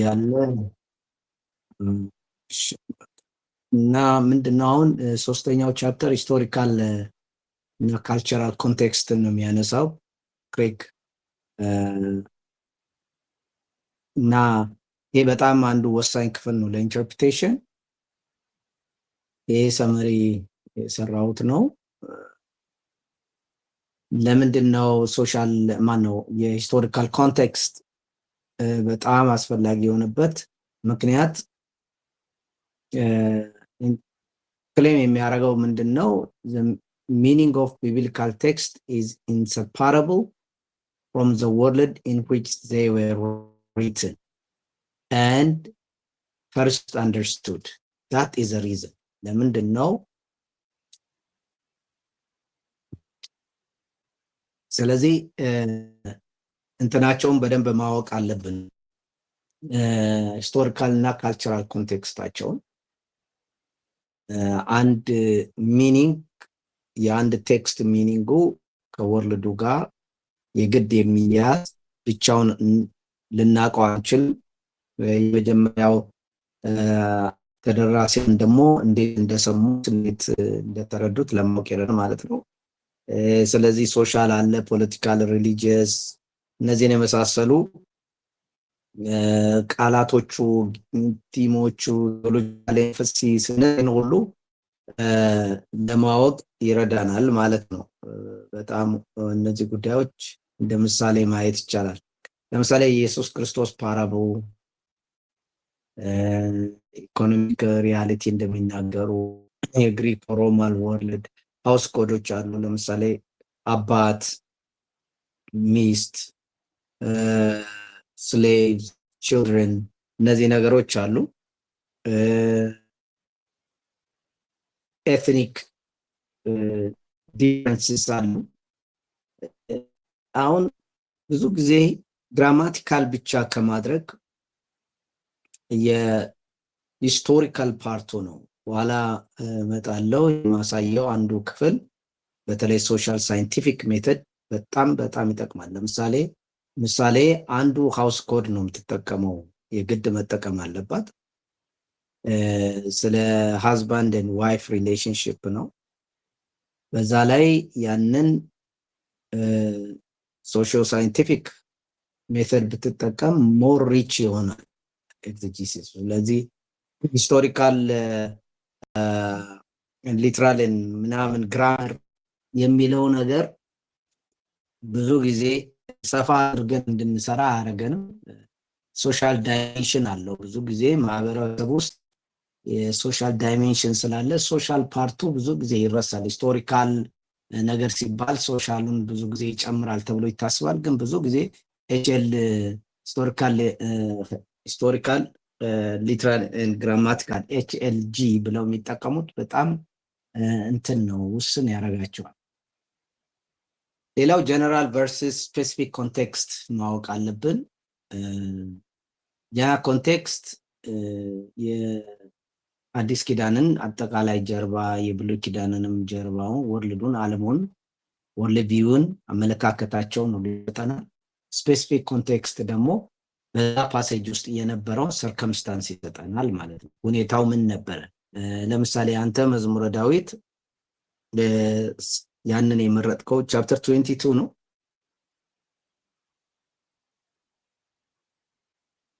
ያለ እና ምንድነው አሁን ሶስተኛው ቻፕተር ሂስቶሪካል እና ካልቸራል ኮንቴክስት ነው የሚያነሳው ክሬግ እና ይሄ በጣም አንዱ ወሳኝ ክፍል ነው ለኢንተርፕሪቴሽን። ይሄ ሰመሪ የሰራሁት ነው። ለምንድነው ሶሻል ማነው የሂስቶሪካል ኮንቴክስት በጣም አስፈላጊ የሆነበት ምክንያት ክሌም የሚያደርገው ምንድነው the meaning of biblical text is inseparable from the world in which they were written and first understood. That is the reason. ለምንድነው ስለዚህ እንትናቸውን በደንብ ማወቅ አለብን ሂስቶሪካል እና ካልቸራል ኮንቴክስታቸውን። አንድ ሚኒንግ የአንድ ቴክስት ሚኒንጉ ከወርልዱ ጋር የግድ የሚያዝ ብቻውን ልናውቀው አንችልም። የመጀመሪያው ተደራሲያን ደግሞ እንዴት እንደሰሙት እንዴት እንደተረዱት ለማወቅ ይረዳል ማለት ነው። ስለዚህ ሶሻል አለ፣ ፖለቲካል፣ ሪሊጂየስ እነዚህን የመሳሰሉ ቃላቶቹ፣ ቲሞቹ፣ ቴዎሎጂካል ኤንፈሲስ እነዚህን ሁሉ ለማወቅ ይረዳናል ማለት ነው። በጣም እነዚህ ጉዳዮች እንደ ምሳሌ ማየት ይቻላል። ለምሳሌ የኢየሱስ ክርስቶስ ፓራብል ኢኮኖሚክ ሪያሊቲ እንደሚናገሩ የግሪክ ሮማን ወርልድ ሃውስ ኮዶች አሉ። ለምሳሌ አባት፣ ሚስት፣ ስሌቭ፣ ችልድረን እነዚህ ነገሮች አሉ። ኤትኒክ ዲፍረንስስ አሉ። አሁን ብዙ ጊዜ ግራማቲካል ብቻ ከማድረግ የሂስቶሪካል ፓርቱ ነው በኋላ መጣለው የማሳየው አንዱ ክፍል በተለይ ሶሻል ሳይንቲፊክ ሜተድ በጣም ይጠቅማል። ምሳሌ አንዱ ሃውስ ኮድ ነው የምትጠቀመው የግድ መጠቀም አለባት። ስለ ሃዝባንድ ኤንድ ዋይፍ ሪሌሽንሺፕ ነው። በዛ ላይ ያንን ሶሺዮ ሳይንቲፊክ ሜተድ ብትጠቀም ሞር ሪች ይሆናል ኤግዜጂሲስ። ስለዚህ ሂስቶሪካል ሊትራል ምናምን ግራመር የሚለው ነገር ብዙ ጊዜ ሰፋ አድርገን እንድንሰራ አያደርገንም። ሶሻል ዳይሜንሽን አለው። ብዙ ጊዜ ማህበረሰብ ውስጥ የሶሻል ዳይሜንሽን ስላለ ሶሻል ፓርቱ ብዙ ጊዜ ይረሳል። ሂስቶሪካል ነገር ሲባል ሶሻሉን ብዙ ጊዜ ይጨምራል ተብሎ ይታስባል። ግን ብዙ ጊዜ ኤችኤል ሂስቶሪካል ሊትራል ግራማቲካል ኤችኤልጂ ብለው የሚጠቀሙት በጣም እንትን ነው ውስን ያደርጋቸዋል። ሌላው ጀነራል ቨርሰስ ስፔሲፊክ ኮንቴክስት ማወቅ አለብን። ያ ኮንቴክስት የአዲስ ኪዳንን አጠቃላይ ጀርባ የብሉይ ኪዳንንም ጀርባውን ወርልዱን ዓለሙን ወርልድ ቪውን አመለካከታቸውን ነው ሊጠናል። ስፔሲፊክ ኮንቴክስት ደግሞ በዛ ፓሴጅ ውስጥ የነበረውን ሰርከምስታንስ ይሰጠናል ማለት ነው። ሁኔታው ምን ነበረ? ለምሳሌ አንተ መዝሙረ ዳዊት ያንን የመረጥከው ቻፕተር 22 ነው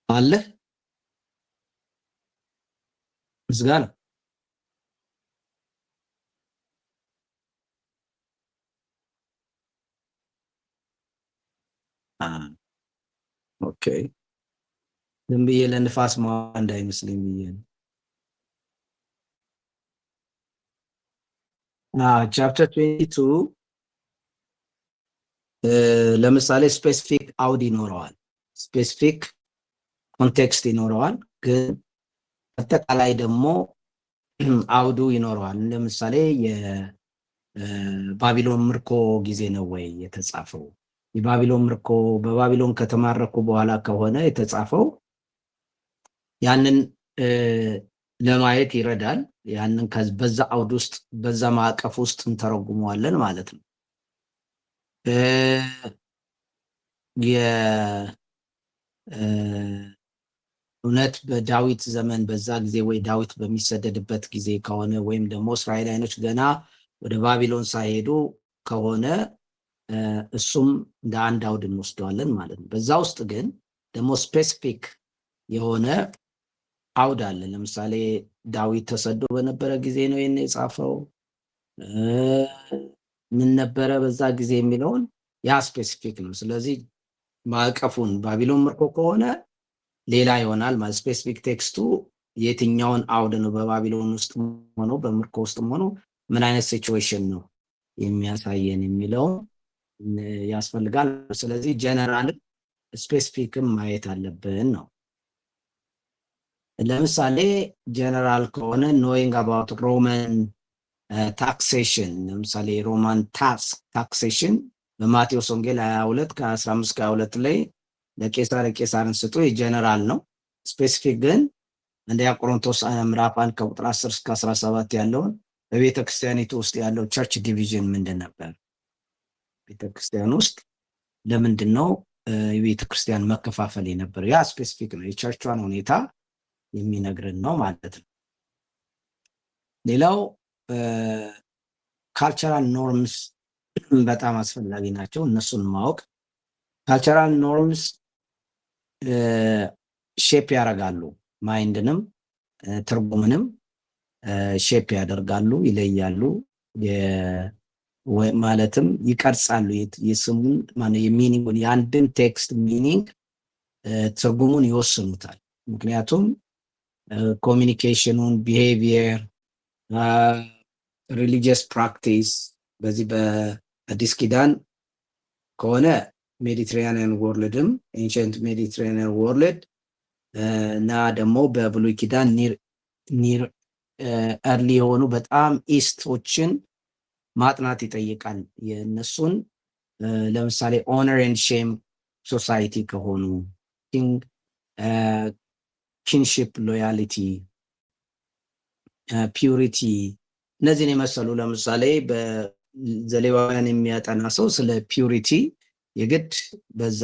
አለ ምስጋና ኦኬ። ዝም ብዬ ለንፋስ እንዳይመስለኝ ብዬ ነው። ቻፕተር 22 ለምሳሌ ስፔሲፊክ አውድ ይኖረዋል፣ ስፔሲፊክ ኮንቴክስት ይኖረዋል። ግን አጠቃላይ ደግሞ አውዱ ይኖረዋል። ለምሳሌ የባቢሎን ምርኮ ጊዜ ነው ወይ የተጻፈው? የባቢሎን ምርኮ በባቢሎን ከተማረኩ በኋላ ከሆነ የተጻፈው ያንን ለማየት ይረዳል። ያንን በዛ አውድ ውስጥ በዛ ማዕቀፍ ውስጥ እንተረጉመዋለን ማለት ነው። እውነት በዳዊት ዘመን በዛ ጊዜ ወይ ዳዊት በሚሰደድበት ጊዜ ከሆነ ወይም ደግሞ እስራኤላውያኖች ገና ወደ ባቢሎን ሳይሄዱ ከሆነ እሱም እንደ አንድ አውድ እንወስደዋለን ማለት ነው። በዛ ውስጥ ግን ደግሞ ስፔሲፊክ የሆነ አውድ አለ። ለምሳሌ ዳዊት ተሰዶ በነበረ ጊዜ ነው ይሄን የጻፈው፣ ምን ነበረ በዛ ጊዜ የሚለውን ያ ስፔሲፊክ ነው። ስለዚህ ማዕቀፉን ባቢሎን ምርኮ ከሆነ ሌላ ይሆናል ማለት ስፔሲፊክ ቴክስቱ የትኛውን አውድ ነው በባቢሎን ውስጥ ሆኖ በምርኮ ውስጥ ሆኖ ምን አይነት ሲቹዌሽን ነው የሚያሳየን የሚለውን ያስፈልጋል። ስለዚህ ጀነራል ስፔሲፊክም ማየት አለብን ነው። ለምሳሌ ጀነራል ከሆነ ኖዊንግ አባውት ሮማን ታክሴሽን፣ ለምሳሌ ሮማን ታክሴሽን በማቴዎስ ወንጌል 22 ከ15 ከ22 ላይ ለቄሳር የቄሳርን ስጡ የጀነራል ነው። ስፔሲፊክ ግን አንደኛ ቆሮንቶስ ምዕራፍ 1 ከቁጥር 10 እስከ 17 ያለውን በቤተ ክርስቲያኒቱ ውስጥ ያለው ቸርች ዲቪዥን ምንድን ነበር? ቤተ ክርስቲያን ውስጥ ለምንድን ነው የቤተ ክርስቲያን መከፋፈል የነበረው? ያ ስፔሲፊክ ነው፣ የቸርቿን ሁኔታ የሚነግርን ነው ማለት ነው። ሌላው ካልቸራል ኖርምስ በጣም አስፈላጊ ናቸው፣ እነሱን ማወቅ። ካልቸራል ኖርምስ ሼፕ ያደርጋሉ፣ ማይንድንም ትርጉምንም ሼፕ ያደርጋሉ፣ ይለያሉ፣ ማለትም ይቀርጻሉ። የስሙን የሚኒንጉን የአንድን ቴክስት ሚኒንግ ትርጉሙን ይወስኑታል። ምክንያቱም ኮሚኒኬሽኑን፣ ቢሄቪየር፣ ሪሊጂየስ ፕራክቲስ በዚህ በአዲስ ኪዳን ከሆነ ሜዲትራኒያን ወርልድም ኤንሸንት ሜዲትራኒያን ወርልድ እና ደግሞ በብሉይ ኪዳን ኒር እርሊ የሆኑ በጣም ኢስቶችን ማጥናት ይጠይቃል። የእነሱን ለምሳሌ ኦነር ኤንድ ሼም ሶሳይቲ ከሆኑ ኪንሺፕ፣ ሎያሊቲ፣ ፒዩሪቲ እነዚህን የመሰሉ ለምሳሌ በዘሌዋውያን የሚያጠና ሰው ስለ ፒዩሪቲ የግድ በዛ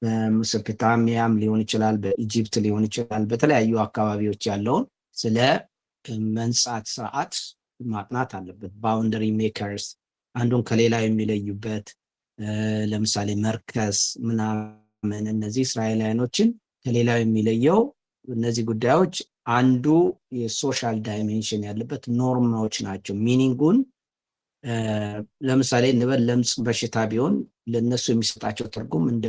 በሜሶፖታሚያም ሊሆን ይችላል፣ በኢጂፕት ሊሆን ይችላል፣ በተለያዩ አካባቢዎች ያለውን ስለ መንጻት ስርዓት ማጥናት አለበት። ባውንደሪ ሜከርስ አንዱን ከሌላ የሚለዩበት ለምሳሌ መርከስ ምናምን፣ እነዚህ እስራኤላውያኖችን ከሌላው የሚለየው እነዚህ ጉዳዮች አንዱ የሶሻል ዳይሜንሽን ያለበት ኖርማዎች ናቸው። ሚኒንጉን ለምሳሌ እንበል ለምጽ በሽታ ቢሆን ለነሱ የሚሰጣቸው ትርጉም እንደ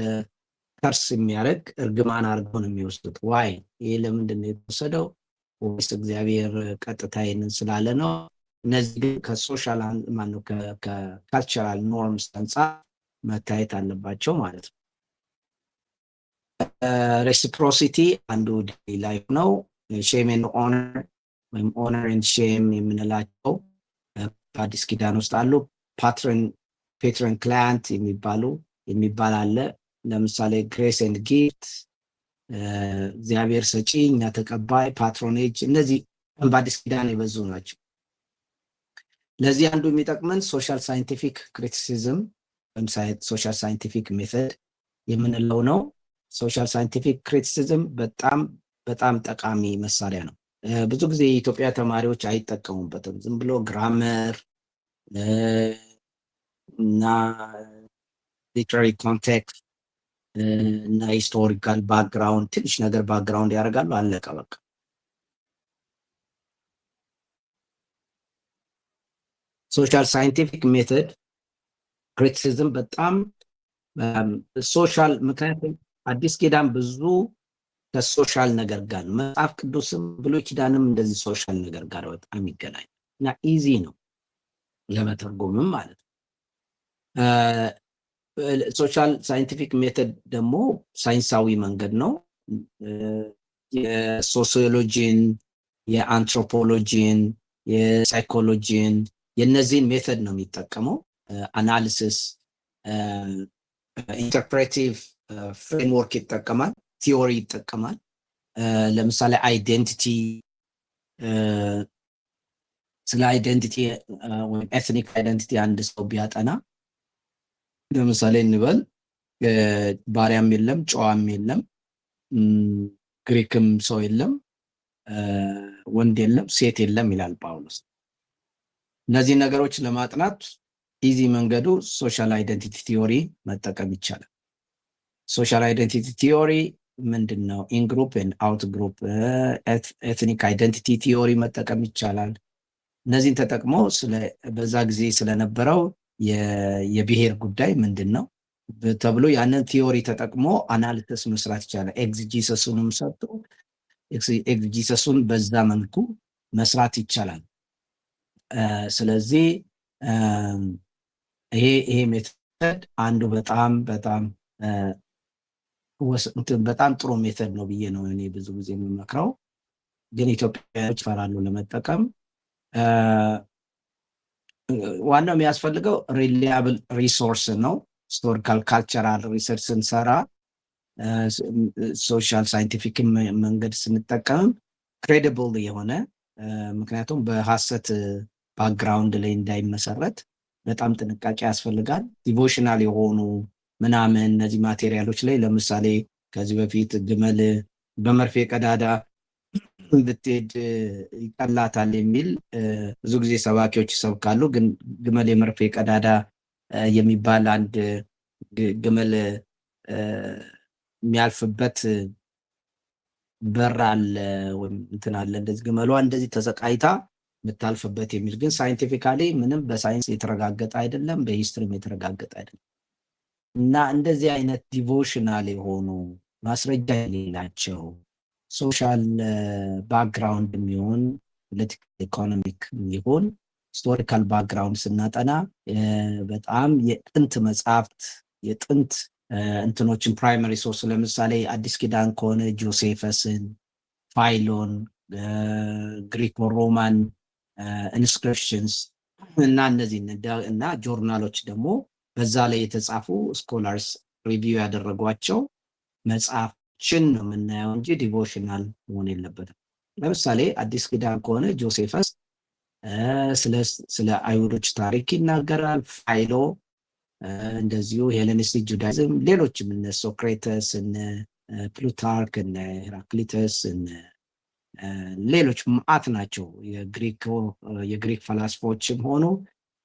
ከርስ የሚያደርግ እርግማን አድርገው ነው የሚወስዱት። ዋይ ይሄ ለምንድን ነው የተወሰደው? ወይስ እግዚአብሔር ቀጥታ ይህንን ስላለ ነው? እነዚህ ግን ከሶሻል ማነው ከካልቸራል ኖርምስ አንጻር መታየት አለባቸው ማለት ነው። ሬሲፕሮሲቲ አንዱ ላይፍ ነው። ሼም ኤንድ ኦነር ወይም ኦነር ኤንድ ሼም የምንላቸው በአዲስ ኪዳን ውስጥ አሉ። ፔትረን ክላያንት የሚባል አለ። ለምሳሌ ግሬስ ኤንድ ጊፍት፣ እግዚአብሔር ሰጪ እኛ ተቀባይ፣ ፓትሮኔጅ፣ እነዚህ በአዲስ ኪዳን የበዙ ናቸው። ለዚህ አንዱ የሚጠቅመን ሶሻል ሳይንቲፊክ ክሪቲሲዝም ወይም ሶሻል ሳይንቲፊክ ሜተድ የምንለው ነው። ሶሻል ሳይንቲፊክ ክሪቲሲዝም በጣም ጠቃሚ መሳሪያ ነው። ብዙ ጊዜ የኢትዮጵያ ተማሪዎች አይጠቀሙበትም። ዝም ብሎ ግራመር እና ሊትራሪ ኮንቴክስት እና ሂስቶሪካል ባክግራውንድ ትንሽ ነገር ባክግራውንድ ያደርጋሉ፣ አለቀ በቃ። ሶሻል ሳይንቲፊክ ሜተድ ክሪቲሲዝም በጣም ሶሻል፣ ምክንያቱም አዲስ ኪዳን ብዙ ከሶሻል ነገር ጋር መጽሐፍ ቅዱስም ብሉይ ኪዳንም እንደዚህ ሶሻል ነገር ጋር በጣም ይገናኝ እና ኢዚ ነው ለመተርጎምም ማለት ነው። ሶሻል ሳይንቲፊክ ሜተድ ደግሞ ሳይንሳዊ መንገድ ነው። የሶሲዮሎጂን፣ የአንትሮፖሎጂን፣ የሳይኮሎጂን የነዚህን ሜተድ ነው የሚጠቀመው። አናሊሲስ፣ ኢንተርፕሬቲቭ ፍሬምወርክ ይጠቀማል፣ ቲዮሪ ይጠቀማል። ለምሳሌ አይዴንቲቲ፣ ስለ አይዴንቲቲ ወይም ኤትኒክ አይዴንቲቲ አንድ ሰው ቢያጠና ለምሳሌ እንበል ባሪያም የለም ጨዋም የለም ግሪክም ሰው የለም፣ ወንድ የለም፣ ሴት የለም ይላል ጳውሎስ። እነዚህ ነገሮች ለማጥናት ኢዚ መንገዱ ሶሻል አይደንቲቲ ቲዮሪ መጠቀም ይቻላል። ሶሻል አይደንቲቲ ቲዮሪ ምንድን ነው? ኢንግሩፕ አውት ግሩፕ፣ ኤትኒክ አይደንቲቲ ቲዮሪ መጠቀም ይቻላል። እነዚህን ተጠቅሞ በዛ ጊዜ ስለነበረው የብሔር ጉዳይ ምንድን ነው ተብሎ ያንን ቲዮሪ ተጠቅሞ አናሊሲስ መስራት ይቻላል። ኤግዚጂሰሱንም ሰጥቶ ኤግዚጂሰሱን በዛ መልኩ መስራት ይቻላል። ስለዚህ ይሄ ሜተድ አንዱ በጣም ጥሩ ሜተድ ነው ብዬ ነው እኔ ብዙ ጊዜ የምመክረው። ግን ኢትዮጵያውያኖች ይፈራሉ ለመጠቀም። ዋናው የሚያስፈልገው ሪላያብል ሪሶርስ ነው። ሂስቶሪካል ካልቸራል ሪሰርች ስንሰራ ሶሻል ሳይንቲፊክ መንገድ ስንጠቀም ክሬዲብል የሆነ ምክንያቱም በሐሰት ባክግራውንድ ላይ እንዳይመሰረት በጣም ጥንቃቄ ያስፈልጋል። ዲቮሽናል የሆኑ ምናምን እነዚህ ማቴሪያሎች ላይ ለምሳሌ ከዚህ በፊት ግመል በመርፌ ቀዳዳ ብትሄድ ይቀላታል የሚል ብዙ ጊዜ ሰባኪዎች ይሰብካሉ። ግን ግመል የመርፌ ቀዳዳ የሚባል አንድ ግመል የሚያልፍበት በር አለ ወይም እንትን አለ፣ እንደዚህ ግመሏ እንደዚህ ተሰቃይታ የምታልፍበት የሚል ግን ሳይንቲፊካሊ ምንም በሳይንስ የተረጋገጠ አይደለም፣ በሂስትሪም የተረጋገጠ አይደለም። እና እንደዚህ አይነት ዲቮሽናል የሆኑ ማስረጃ የሌላቸው ሶሻል ባክግራውንድ የሚሆን ፖለቲካል ኢኮኖሚክ የሚሆን ሂስቶሪካል ባክግራውንድ ስናጠና በጣም የጥንት መጽሐፍት የጥንት እንትኖችን ፕራይመሪ ሶርስ ለምሳሌ አዲስ ኪዳን ከሆነ ጆሴፈስን፣ ፋይሎን፣ ግሪኮ ሮማን ኢንስክሪፕሽንስ እና እነዚህ እና ጆርናሎች ደግሞ በዛ ላይ የተጻፉ ስኮላርስ ሪቪው ያደረጓቸው መጽሐፍችን ነው የምናየው እንጂ ዲቮሽናል መሆን የለበትም። ለምሳሌ አዲስ ኪዳን ከሆነ ጆሴፈስ ስለ አይሁዶች ታሪክ ይናገራል። ፋይሎ እንደዚሁ ሄሌኒስቲክ ጁዳይዝም፣ ሌሎችም እነ ሶክሬተስ፣ እነ ፕሉታርክ፣ እነ ሄራክሊተስ፣ ሌሎች መዓት ናቸው። የግሪክ ፈላስፎችም ሆኑ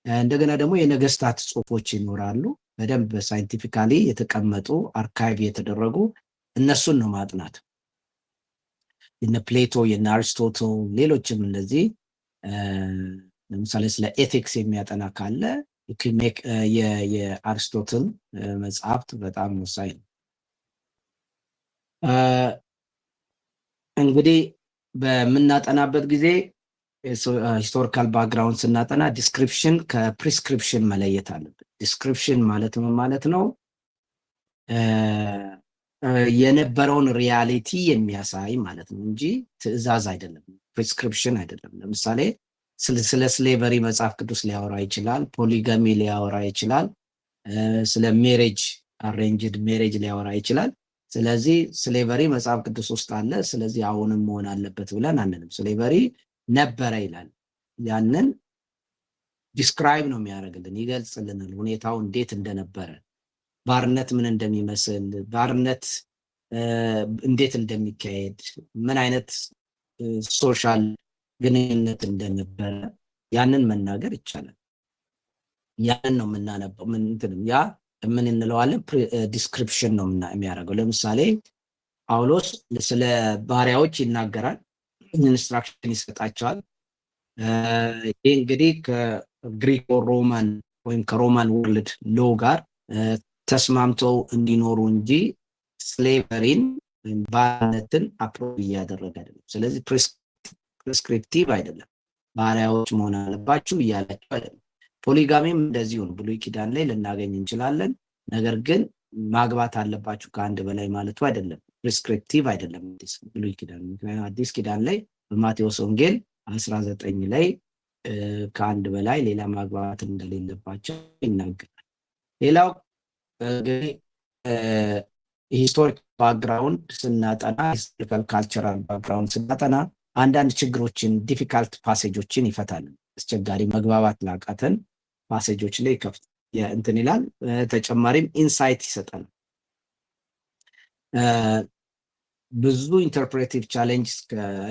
እንደገና ደግሞ የነገስታት ጽሁፎች ይኖራሉ። በደንብ ሳይንቲፊካሊ የተቀመጡ አርካይቭ የተደረጉ እነሱን ነው ማጥናት። የነ ፕሌቶ የነ አሪስቶትል ሌሎችም እንደዚህ ለምሳሌ ስለ ኤቲክስ የሚያጠና ካለ የአሪስቶትል መጽሐፍት በጣም ወሳኝ ነው። እንግዲህ በምናጠናበት ጊዜ ሂስቶሪካል ባክግራውንድ ስናጠና ዲስክሪፕሽን ከፕሪስክሪፕሽን መለየት አለበት። ዲስክሪፕሽን ማለት ምን ማለት ነው? የነበረውን ሪያሊቲ የሚያሳይ ማለት ነው እንጂ ትዕዛዝ አይደለም፣ ፕሪስክሪፕሽን አይደለም። ለምሳሌ ስለ ስሌቨሪ መጽሐፍ ቅዱስ ሊያወራ ይችላል። ፖሊጋሚ ሊያወራ ይችላል። ስለ ሜሬጅ አሬንጅድ ሜሬጅ ሊያወራ ይችላል። ስለዚህ ስሌቨሪ መጽሐፍ ቅዱስ ውስጥ አለ፣ ስለዚህ አሁንም መሆን አለበት ብለን አንልም። ስሌቨሪ ነበረ ይላል። ያንን ዲስክራይብ ነው የሚያደርግልን፣ ይገልጽልናል ሁኔታው እንዴት እንደነበረ፣ ባርነት ምን እንደሚመስል፣ ባርነት እንዴት እንደሚካሄድ፣ ምን አይነት ሶሻል ግንኙነት እንደነበረ ያንን መናገር ይቻላል። ያንን ነው የምናነበው። ያ ምን እንለዋለን? ዲስክሪፕሽን ነው የሚያደርገው። ለምሳሌ ጳውሎስ ስለ ባሪያዎች ይናገራል፣ ኢንስትራክሽን ይሰጣቸዋል። ይህ እንግዲህ ከግሪኮ ሮማን ወይም ከሮማን ወርልድ ሎ ጋር ተስማምተው እንዲኖሩ እንጂ ስሌቨሪን ወይም ባርነትን አፕሮቭ እያደረገ አይደለም። ስለዚህ ፕሪስክሪፕቲቭ አይደለም፣ ባሪያዎች መሆን አለባችሁ እያላቸው አይደለም። ፖሊጋሚም እንደዚሁ ነው። ብሉይ ኪዳን ላይ ልናገኝ እንችላለን። ነገር ግን ማግባት አለባችሁ ከአንድ በላይ ማለቱ አይደለም። ፕሪስክሪፕቲቭ አይደለም ብሉይ ኪዳን። ምክንያቱም አዲስ ኪዳን ላይ በማቴዎስ ወንጌል 19 ላይ ከአንድ በላይ ሌላ ማግባት እንደሌለባቸው ይናገራል። ሌላው እንግዲህ ሂስቶሪክ ባክግራውንድ ስናጠና ሂስቶሪካል ካልቸራል ባክግራውንድ ስናጠና አንዳንድ ችግሮችን ዲፊካልት ፓሴጆችን ይፈታል። አስቸጋሪ መግባባት ላቃተን ፓሴጆች ላይ ከፍት እንትን ይላል። ተጨማሪም ኢንሳይት ይሰጣል። ብዙ ኢንተርፕሬቲቭ ቻሌንጅ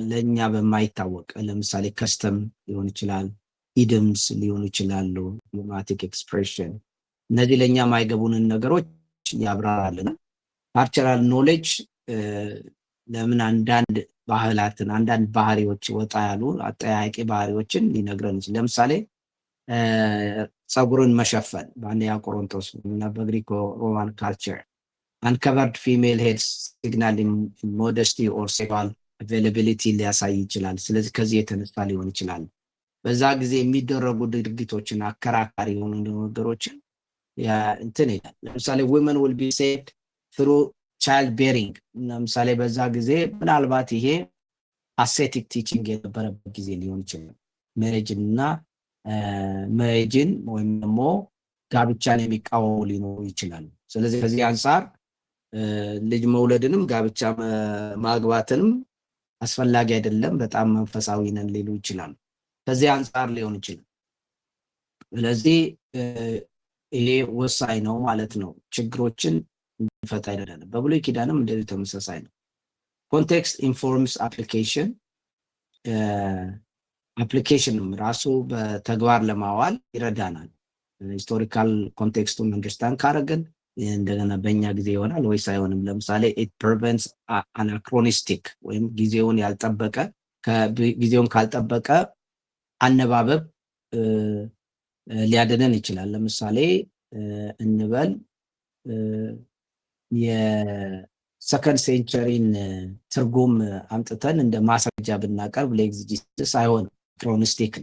ለእኛ በማይታወቅ ለምሳሌ ከስተም ሊሆን ይችላል፣ ኢድምስ ሊሆኑ ይችላሉ፣ ዲፕሎማቲክ ኤክስፕሬሽን፣ እነዚህ ለእኛ የማይገቡንን ነገሮች ያብራራልናል። ካልቸራል ኖሌጅ ለምን አንዳንድ ባህላትን አንዳንድ ባህሪዎች ወጣ ያሉ አጠያያቂ ባህሪዎችን ሊነግረን ይችላል። ለምሳሌ ፀጉርን መሸፈን በአንደኛ ቆሮንቶስ እና በግሪኮ ሮማን ካልቸር አንከቨርድ ፊሜል ሄድስ ሲግናሊንግ ሞደስቲ ኦር ሴክሱዋል አቬይላቢሊቲ ሊያሳይ ይችላል። ስለዚህ ከዚህ የተነሳ ሊሆን ይችላል በዛ ጊዜ የሚደረጉ ድርጊቶችን አከራካሪ የሆኑ ነገሮችን እንትን ይላል። ለምሳሌ women will be saved through child bearing። ለምሳሌ በዛ ጊዜ ምናልባት ይሄ ascetic teaching የነበረበት ጊዜ ሊሆን ይችላል። ሜሬጅን ወይም ደግሞ ጋብቻን የሚቃወሙ ሊኖሩ ይችላሉ። ስለዚህ ከዚህ አንፃር ልጅ መውለድንም ጋብቻ ማግባትንም አስፈላጊ አይደለም፣ በጣም መንፈሳዊ ነን ሊሉ ይችላሉ። ከዚህ አንፃር ሊሆን ይችላል። ስለዚህ ይሄ ወሳኝ ነው ማለት ነው። ችግሮችን እንዲፈታ አይደለም። በብሉይ ኪዳንም እንደዚህ ተመሳሳይ ነው። ኮንቴክስት ኢንፎርምስ አፕሊኬሽን። አፕሊኬሽንም ራሱ በተግባር ለማዋል ይረዳናል። ሂስቶሪካል ኮንቴክስቱን አንደርስታንድ ካደረግን እንደገና በእኛ ጊዜ ይሆናል ወይስ አይሆንም። ለምሳሌ it prevents anachronistic ወይም ጊዜውን ያልጠበቀ ጊዜውን ካልጠበቀ አነባበብ ሊያድነን ይችላል። ለምሳሌ እንበል የሰከንድ ሴንቸሪን ትርጉም አምጥተን እንደ ማስረጃ ብናቀርብ ለኤግዚስቲስ አይሆንም። ክሮኒስቲክ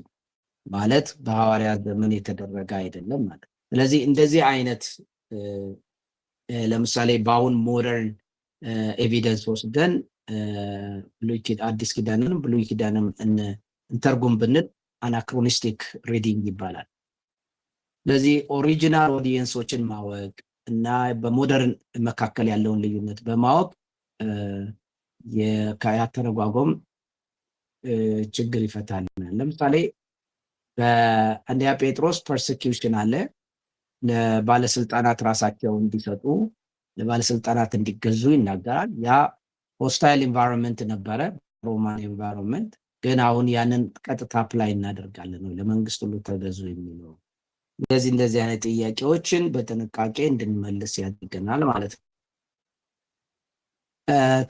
ማለት በሐዋርያት ዘመን የተደረገ አይደለም ማለት። ስለዚህ እንደዚህ አይነት ለምሳሌ በአሁን ሞደርን ኤቪደንስ ወስደን አዲስ ኪዳንንም ብሉይ ኪዳንም እንተርጉም ብንል አናክሮኒስቲክ ሪዲንግ ይባላል። ስለዚህ ኦሪጂናል ኦዲየንሶችን ማወቅ እና በሞደርን መካከል ያለውን ልዩነት በማወቅ ያተረጓጎም ችግር ይፈታል። ለምሳሌ በአንደኛ ጴጥሮስ ፐርሲኪዩሽን አለ። ለባለስልጣናት ራሳቸው እንዲሰጡ ለባለስልጣናት እንዲገዙ ይናገራል። ያ ሆስታይል ኢንቫይሮንመንት ነበረ፣ ሮማን ኢንቫይሮንመንት። ግን አሁን ያንን ቀጥታ አፕላይ እናደርጋለን ነው ለመንግስት ሁሉ ተገዙ የሚለው። እንደዚህ አይነት ጥያቄዎችን በጥንቃቄ እንድንመልስ ያደርገናል ማለት ነው።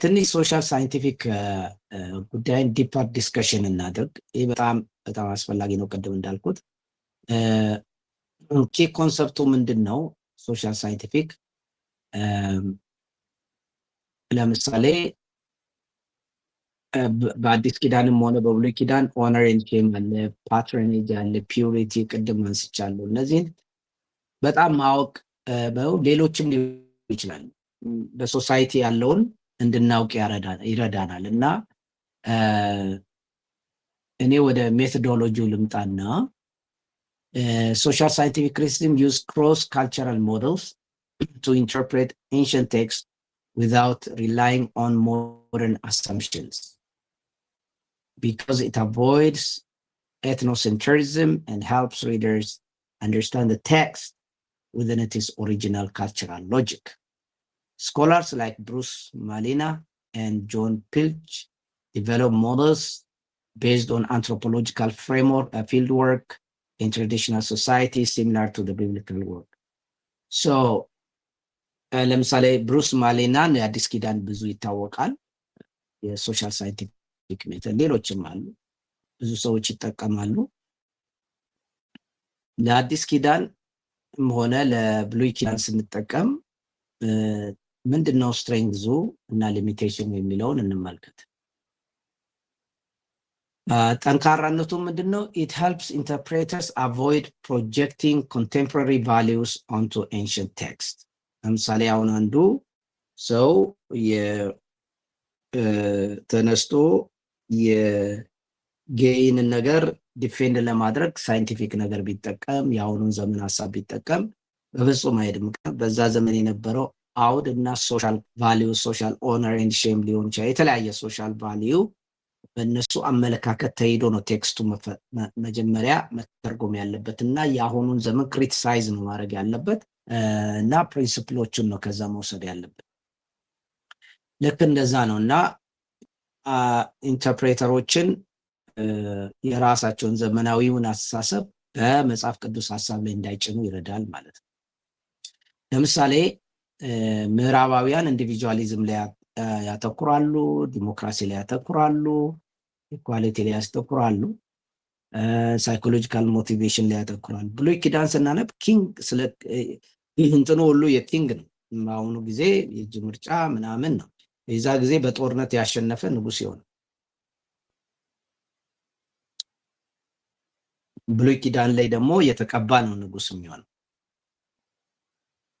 ትንሽ ሶሻል ሳይንቲፊክ ጉዳይን ዲፐር ዲስከሽን እናድርግ። ይህ በጣም አስፈላጊ ነው። ቅድም እንዳልኩት ኪ ኮንሰፕቱ ምንድን ነው? ሶሻል ሳይንቲፊክ ለምሳሌ በአዲስ ኪዳንም ሆነ በብሉይ ኪዳን ኦነር ኤንድ ሼም አለ፣ ፓትሮኔጅ አለ፣ ፒዩሪቲ ቅድም አንስቻለሁ። እነዚህን በጣም ማወቅ ሌሎችም ሊሆን ይችላል በሶሳይቲ ያለውን እንድናውቅ ይረዳናል። እና እኔ ወደ ሜቶዶሎጂው ልምጣና social scientific criticism use cross-cultural models to interpret ancient texts without relying on modern assumptions, because it avoids ethnocentrism and helps readers understand the text within its original cultural logic. Scholars like Bruce Malina and John Pilch develop models based on anthropological framework, fieldwork in traditional society similar to the biblical work. So ለምሳሌ ብሩስ ማሊናን የአዲስ ኪዳን ብዙ ይታወቃል። የሶሻል ሳይንቲፊክ ሜተድ ሌሎችም አሉ፣ ብዙ ሰዎች ይጠቀማሉ። ለአዲስ ኪዳን ሆነ ለብሉይ ኪዳን ስንጠቀም ምንድነው ስትሬንግዙ እና ሊሚቴሽን የሚለውን እንመልከት። ጠንካራነቱ ምንድነው? it helps interpreters avoid projecting contemporary values onto ancient text. ለምሳሌ አሁን አንዱ ሰው ተነስቶ የጌይን ነገር ዲፌንድ ለማድረግ ሳይንቲፊክ ነገር ቢጠቀም የአሁኑን ዘመን ሀሳብ ቢጠቀም በፍጹም አይሄድም። በዛ ዘመን የነበረው አውድ እና ሶሻል ቫሊዩ ሶሻል ኦነር ኤንድ ሼም ሊሆን ይችላል። የተለያየ ሶሻል ቫሊዩ በእነሱ አመለካከት ተይዶ ነው ቴክስቱ መጀመሪያ መተርጎም ያለበት እና የአሁኑን ዘመን ክሪቲሳይዝ ነው ማድረግ ያለበት እና ፕሪንሲፕሎችን ነው ከዛ መውሰድ ያለበት። ልክ እንደዛ ነው እና ኢንተርፕሬተሮችን የራሳቸውን ዘመናዊውን አስተሳሰብ በመጽሐፍ ቅዱስ ሀሳብ ላይ እንዳይጭኑ ይረዳል ማለት ነው። ለምሳሌ ምዕራባውያን ኢንዲቪጁዋሊዝም ላይ ያተኩራሉ፣ ዲሞክራሲ ላይ ያተኩራሉ፣ ኢኳሊቲ ላይ ያተኩራሉ፣ ሳይኮሎጂካል ሞቲቬሽን ላይ ያተኩራሉ። ብሉይ ኪዳን ስናነብ ኪንግ ስለ እንትኑ ሁሉ የኪንግ ነው። በአሁኑ ጊዜ የእጅ ምርጫ ምናምን ነው። የዛ ጊዜ በጦርነት ያሸነፈ ንጉስ ይሆናል። ብሉይ ኪዳን ላይ ደግሞ የተቀባ ነው ንጉስ የሚሆነው።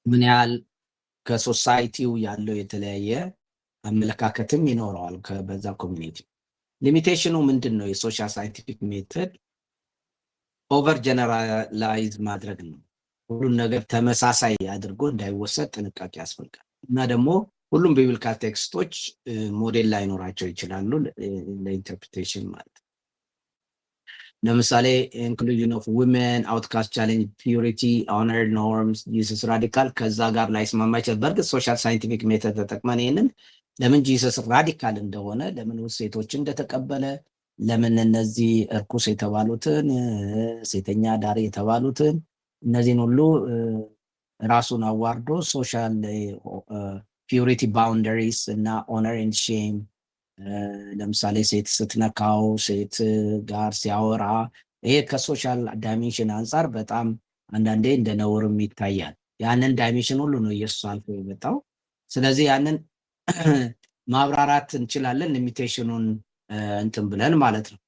ምን ያህል ከሶሳይቲው ያለው የተለያየ አመለካከትም ይኖረዋል በዛ ኮሚኒቲ። ሊሚቴሽኑ ምንድን ነው? የሶሻል ሳይንቲፊክ ሜተድ ኦቨር ጀነራላይዝ ማድረግ ነው። ሁሉን ነገር ተመሳሳይ አድርጎ እንዳይወሰድ ጥንቃቄ ያስፈልጋል። እና ደግሞ ሁሉም ቢብሊካል ቴክስቶች ሞዴል ላይኖራቸው ይችላሉ ለኢንተርፕሬቴሽን ማለት ነው። ለምሳሌ ኢንክሉዥን ኦፍ ዊሜን፣ አውትካስት ቻሌንጅ፣ ፒዩሪቲ፣ ኦነር፣ ኖርምስ፣ ጂሰስ ራዲካል ከዛ ጋር ላይስማማ ይችላል። በእርግጥ ሶሻል ሳይንቲፊክ ሜተድ ተጠቅመን ይህንን ለምን ጂሰስ ራዲካል እንደሆነ፣ ለምን ሴቶች እንደተቀበለ፣ ለምን እነዚህ እርኩስ የተባሉትን ሴተኛ ዳሪ የተባሉትን እነዚህን ሁሉ ራሱን አዋርዶ ሶሻል ፒዩሪቲ ባውንደሪስ እና ኦነር ኤንድ ሼም፣ ለምሳሌ ሴት ስትነካው፣ ሴት ጋር ሲያወራ፣ ይሄ ከሶሻል ዳይሜንሽን አንጻር በጣም አንዳንዴ እንደ ነውርም ይታያል። ያንን ዳይሜንሽን ሁሉ ነው ኢየሱስ አልፎ የመጣው። ስለዚህ ያንን ማብራራት እንችላለን ሊሚቴሽኑን እንትን ብለን ማለት ነው።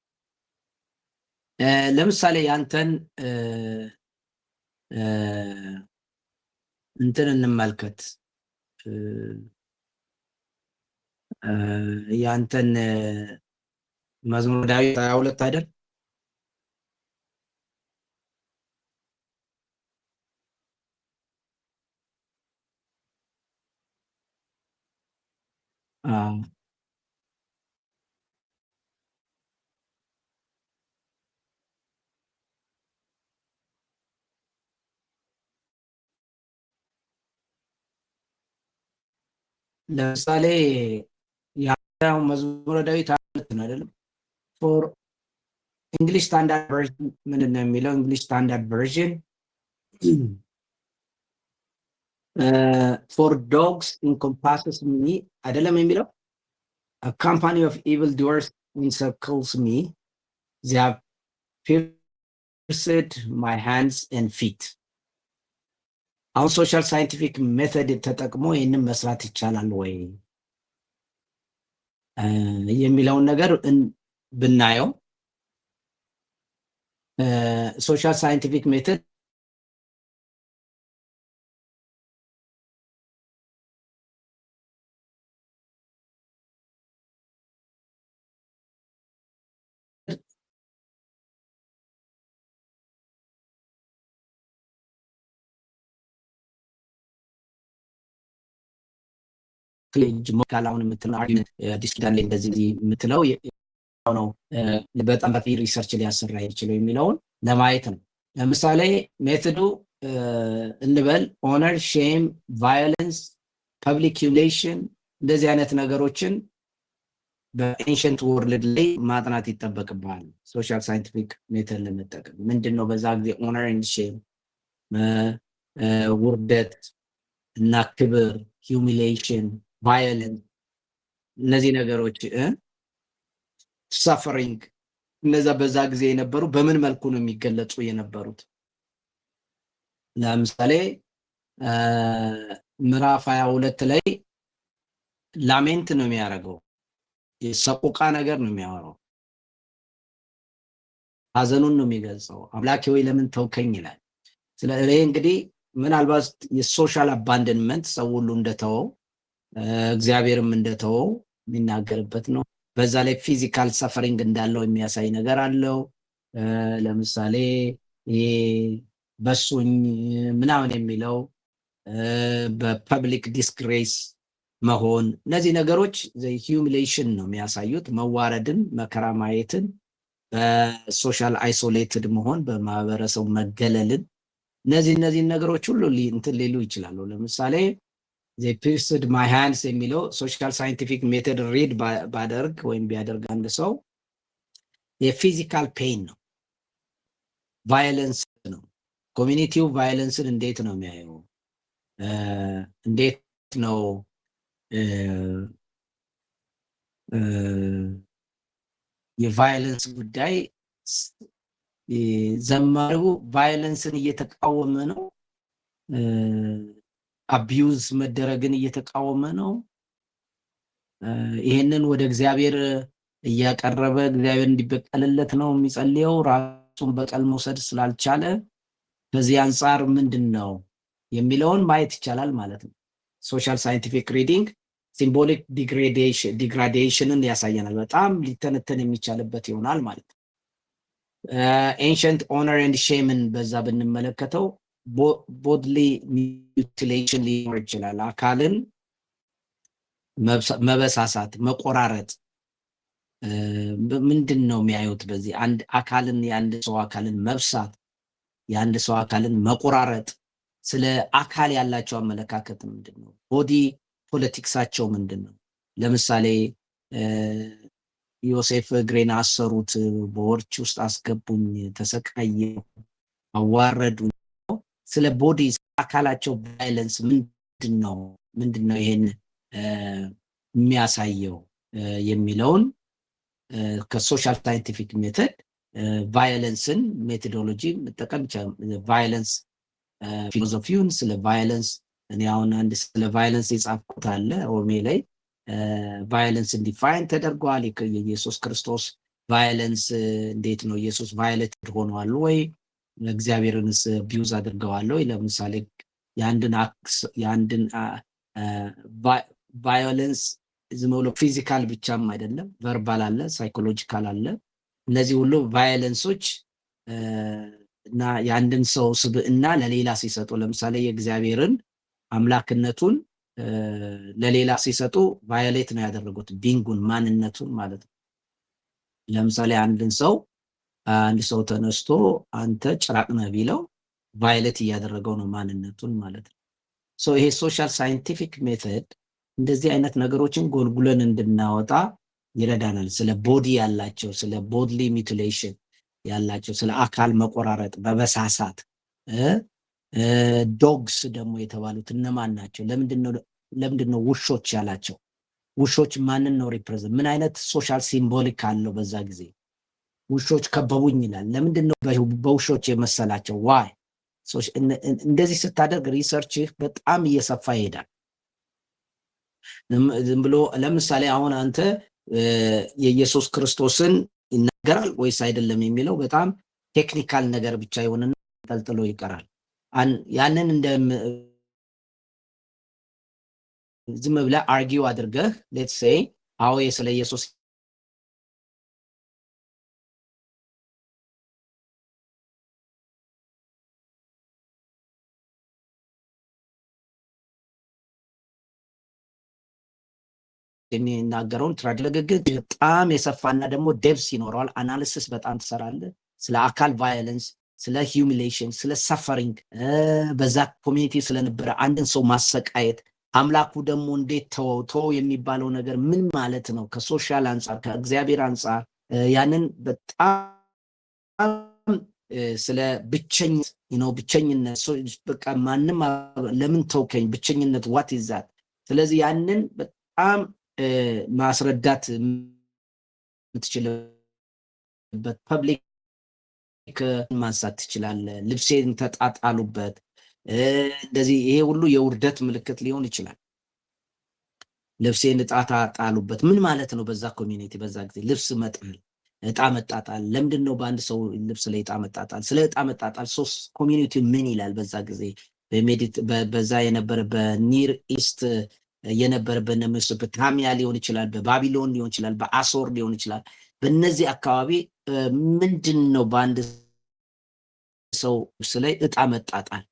ለምሳሌ ያንተን እንትን እንመልከት። ያንተን መዝሙረ ዳዊት 22 አይደል? ለምሳሌ ያው መዝሙረ ዳዊት ነው አይደለም? ፎር እንግሊሽ ስታንዳርድ ቨርዥን ምንድን ነው የሚለው? እንግሊሽ ስታንዳርድ ቨርዥን ፎር ዶግስ ኢንኮምፓስስ ሚ አይደለም የሚለው? a company of evil doers encircles me, they have pierced my hands and feet. አሁን ሶሻል ሳይንቲፊክ ሜተድ ተጠቅሞ ይህንን መስራት ይቻላል ወይ የሚለውን ነገር ብናየው፣ ሶሻል ሳይንቲፊክ ሜተድ ሞካላውን የምትለው አርጊመንት አዲስ ኪዳን ላይ እንደዚህ የምትለው ነው በጣም በፊት ሪሰርች ሊያሰራ ይችላል የሚለውን ለማየት ነው። ለምሳሌ ሜቶዱ እንበል ኦነር፣ ሼም፣ ቫዮለንስ፣ ፐብሊክ ሂዩሚሊዬሽን እንደዚህ አይነት ነገሮችን በኤንሸንት ወርልድ ላይ ማጥናት ይጠበቅብሃል። ሶሻል ሳይንቲፊክ ሜተድ ለመጠቀም ምንድነው በዛ ጊዜ ኦነር ኤንድ ሼም፣ ውርደት እና ክብር፣ ሂዩሚሊዬሽን፣ ቫዮለንስ እነዚህ ነገሮች ሰፈሪንግ እነዛ በዛ ጊዜ የነበሩ በምን መልኩ ነው የሚገለጹ የነበሩት? ለምሳሌ ምዕራፍ 22 ላይ ላሜንት ነው የሚያደርገው፣ የሰቆቃ ነገር ነው የሚያወራው፣ ሀዘኑን ነው የሚገልጸው። አምላኬ ወይ ለምን ተውከኝ ይላል። ስለዚህ እንግዲህ ምናልባት የሶሻል አባንደንመንት ሰው ሁሉ እንደተወው እግዚአብሔርም እንደተወው የሚናገርበት ነው። በዛ ላይ ፊዚካል ሰፈሪንግ እንዳለው የሚያሳይ ነገር አለው። ለምሳሌ ይሄ በሱኝ ምናምን የሚለው በፐብሊክ ዲስግሬስ መሆን፣ እነዚህ ነገሮች ሂዩሚሊዬሽን ነው የሚያሳዩት፣ መዋረድን፣ መከራ ማየትን፣ በሶሻል አይሶሌትድ መሆን፣ በማህበረሰቡ መገለልን፣ እነዚህ ነገሮች ሁሉ እንትን ሊሉ ይችላሉ። ለምሳሌ they pierced my hands የሚለው ሶሻል ሳይንቲፊክ ሜተድ ሪድ ባደርግ ወይም ቢያደርግ አንድ ሰው የፊዚካል ፔን ነው፣ ቫዮለንስ ነው። ኮሚኒቲው ቫዮለንስን እንዴት ነው የሚያየው? እንዴት ነው የቫዮለንስ ጉዳይ ዘማሪው ቫዮለንስን እየተቃወመ ነው፣ አቢዩዝ መደረግን እየተቃወመ ነው። ይሄንን ወደ እግዚአብሔር እያቀረበ እግዚአብሔር እንዲበቀልለት ነው የሚጸልየው፣ ራሱን በቀል መውሰድ ስላልቻለ። በዚህ አንጻር ምንድነው የሚለውን ማየት ይቻላል ማለት ነው። ሶሻል ሳይንቲፊክ ሪዲንግ ሲምቦሊክ ዲግራዴሽንን ያሳየናል። በጣም ሊተነተን የሚቻልበት ይሆናል ማለት ነው። ኤንሸንት ኦነር ኤንድ ሼምን በዛ ብንመለከተው ቦድሊ ሚውቲሌሽን ሊኖር ይችላል። አካልን መበሳሳት፣ መቆራረጥ ምንድን ነው የሚያዩት በዚህ? አንድ አካልን የአንድ ሰው አካልን መብሳት፣ የአንድ ሰው አካልን መቆራረጥ፣ ስለ አካል ያላቸው አመለካከት ምንድን ነው? ቦዲ ፖለቲክሳቸው ምንድን ነው? ለምሳሌ ዮሴፍ እግሬን አሰሩት፣ በወርች ውስጥ አስገቡኝ፣ ተሰቃየሁ፣ አዋረዱኝ። ስለ ቦዲ አካላቸው ቫይለንስ ምንድን ነው ይሄን የሚያሳየው የሚለውን ከሶሻል ሳይንቲፊክ ሜተድ ቫዮለንስን ሜቶዶሎጂ መጠቀም ይቻላል። ቫዮለንስ ፊሎሶፊውን ስለ ቫዮለንስ እኔ አሁን አንድ ስለ ቫዮለንስ የጻፍኩት አለ ሮሜ ላይ ቫዮለንስ ዲፋይን ተደርጓል። የኢየሱስ ክርስቶስ ቫዮለንስ እንዴት ነው? ኢየሱስ ቫዮሌትድ ሆኗል ወይ? እግዚአብሔርንስ ቢዩዝ አድርገዋል ወይ? ለምሳሌ የአንድን ቫዮለንስ ዝም ብሎ ፊዚካል ብቻም አይደለም፣ ቨርባል አለ፣ ሳይኮሎጂካል አለ። እነዚህ ሁሉ ቫዮለንሶች እና የአንድን ሰው ስብዕና ለሌላ ሲሰጡ፣ ለምሳሌ የእግዚአብሔርን አምላክነቱን ለሌላ ሲሰጡ ቫዮሌት ነው ያደረጉት፣ ቢንጉን ማንነቱን ማለት ነው። ለምሳሌ አንድ ሰው ተነስቶ አንተ ጭራቅ ነህ ቢለው ቫዮሌት እያደረገው ነው ማንነቱን ማለት ነው። ይሄ ሶሻል ሳይንቲፊክ ሜተድ እንደዚህ አይነት ነገሮችን ጎልጉለን እንድናወጣ ይረዳናል። ስለ ቦዲ ያላቸው፣ ስለ ቦድሊ ሚውቲሌሽን ያላቸው፣ ስለ አካል መቆራረጥ፣ በበሳሳት ዶግስ ደግሞ የተባሉት እነማን ናቸው? ለምንድን ነው ውሾች ያላቸው? ውሾች ማንን ነው ሪፕሬዘንት? ምን አይነት ሶሻል ሲምቦሊክ አለው? በዛ ጊዜ ውሾች ከበቡኝ ይላል። ለምንድን ነው በውሾች የመሰላቸው? ዋይ? እንደዚህ ስታደርግ ሪሰርችህ በጣም እየሰፋ ይሄዳል። ዝም ብሎ ለምሳሌ አሁን አንተ የኢየሱስ ክርስቶስን ይናገራል ወይስ አይደለም የሚለው በጣም ቴክኒካል ነገር ብቻ ይሆንና ጠልጥሎ ይቀራል። ያንን ዝም ብለህ አርጊው አድርገህ ሌትስ ሴይ አዎ ስለ ኢየሱስ የሚናገረውን ትራዲለግግ በጣም የሰፋና ደግሞ ዴፕስ ይኖረዋል። አናሊሲስ በጣም ትሰራለህ ስለ አካል ቫዮለንስ፣ ስለ ሂዩሚሌሽን፣ ስለ ሰፈሪንግ፣ በዛ ኮሚኒቲ ስለነበረ አንድን ሰው ማሰቃየት፣ አምላኩ ደግሞ እንዴት ተወው የሚባለው ነገር ምን ማለት ነው? ከሶሻል አንጻር፣ ከእግዚአብሔር አንጻር ያንን በጣም ስለ ብቸኝነት በቃ ማንም ለምን ተውከኝ፣ ብቸኝነት ዋት ይዛት። ስለዚህ ያንን በጣም ማስረዳት የምትችልበት ፐብሊክ ማንሳት ትችላለህ። ልብሴን ተጣጣሉበት፣ እንደዚህ ይሄ ሁሉ የውርደት ምልክት ሊሆን ይችላል። ልብሴን ጣጣሉበት ምን ማለት ነው? በዛ ኮሚኒቲ በዛ ጊዜ ልብስ መጣል፣ እጣ መጣጣል። ለምንድን ነው በአንድ ሰው ልብስ ላይ እጣ መጣጣል? ስለ እጣ መጣጣል ሶስት ኮሚኒቲ ምን ይላል? በዛ ጊዜ በዛ የነበረ በኒር ኢስት የነበረ በሜሶፖታሚያ ሊሆን ይችላል፣ በባቢሎን ሊሆን ይችላል፣ በአሶር ሊሆን ይችላል። በእነዚህ አካባቢ ምንድን ነው በአንድ ሰው ላይ እጣ መጣጣል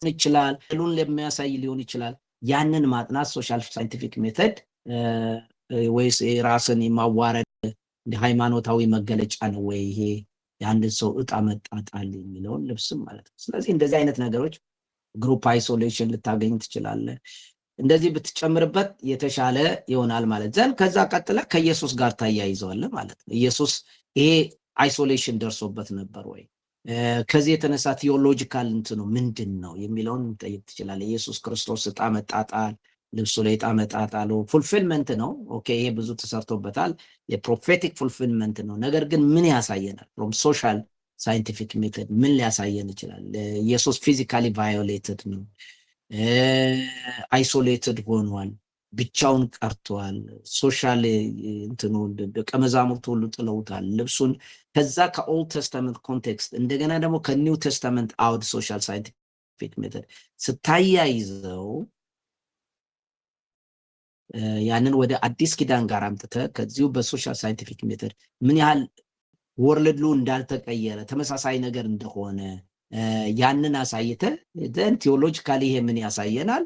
ይችላል? ሁሉን ለሚያሳይ ሊሆን ይችላል። ያንን ማጥናት ሶሻል ሳይንቲፊክ ሜተድ ወይስ ራስን የማዋረድ እንደ ሃይማኖታዊ መገለጫ ነው ወይ ይሄ የአንድን ሰው እጣ መጣጣል የሚለውን ልብስም ማለት ነው። ስለዚህ እንደዚህ አይነት ነገሮች ግሩፕ አይሶሌሽን ልታገኝ ትችላለህ። እንደዚህ ብትጨምርበት የተሻለ ይሆናል ማለት ዘንድ ከዛ ቀጥለ ከኢየሱስ ጋር ታያይዘዋለህ ማለት ነው። ኢየሱስ ይሄ አይሶሌሽን ደርሶበት ነበር ወይ? ከዚህ የተነሳ ቴዎሎጂካል እንትኑ ምንድን ነው የሚለውን ጠይቅ ትችላለህ። ኢየሱስ ክርስቶስ እጣ መጣጣል ልብሱ ላይ እጣ መጣጣሉ ፉልፊልመንት ነው። ኦኬ ይሄ ብዙ ተሰርቶበታል። የፕሮፌቲክ ፉልፊልመንት ነው። ነገር ግን ምን ያሳየናል? ፍሮም ሶሻል ሳይንቲፊክ ሜቶድ ምን ሊያሳየን ይችላል? ኢየሱስ ፊዚካሊ ቫዮሌትድ ነው። አይሶሌትድ ሆኗል። ብቻውን ቀርቷል። ሶሻል እንትኑ ደቀ መዛሙርቱ ሁሉ ጥለውታል ልብሱን። ከዛ ከኦልድ ተስተመንት ኮንቴክስት እንደገና ደግሞ ከኒው ተስተመንት አውድ ሶሻል ሳይንቲፊክ ሜቶድ ስታያይዘው ያንን ወደ አዲስ ኪዳን ጋር አምጥተ ከዚሁ በሶሻል ሳይንቲፊክ ሜቶድ ምን ያህል ወርልድ ሉ እንዳልተቀየረ ተመሳሳይ ነገር እንደሆነ ያንን አሳይተ ዘን ቴዎሎጂካሊ ይሄ ምን ያሳየናል?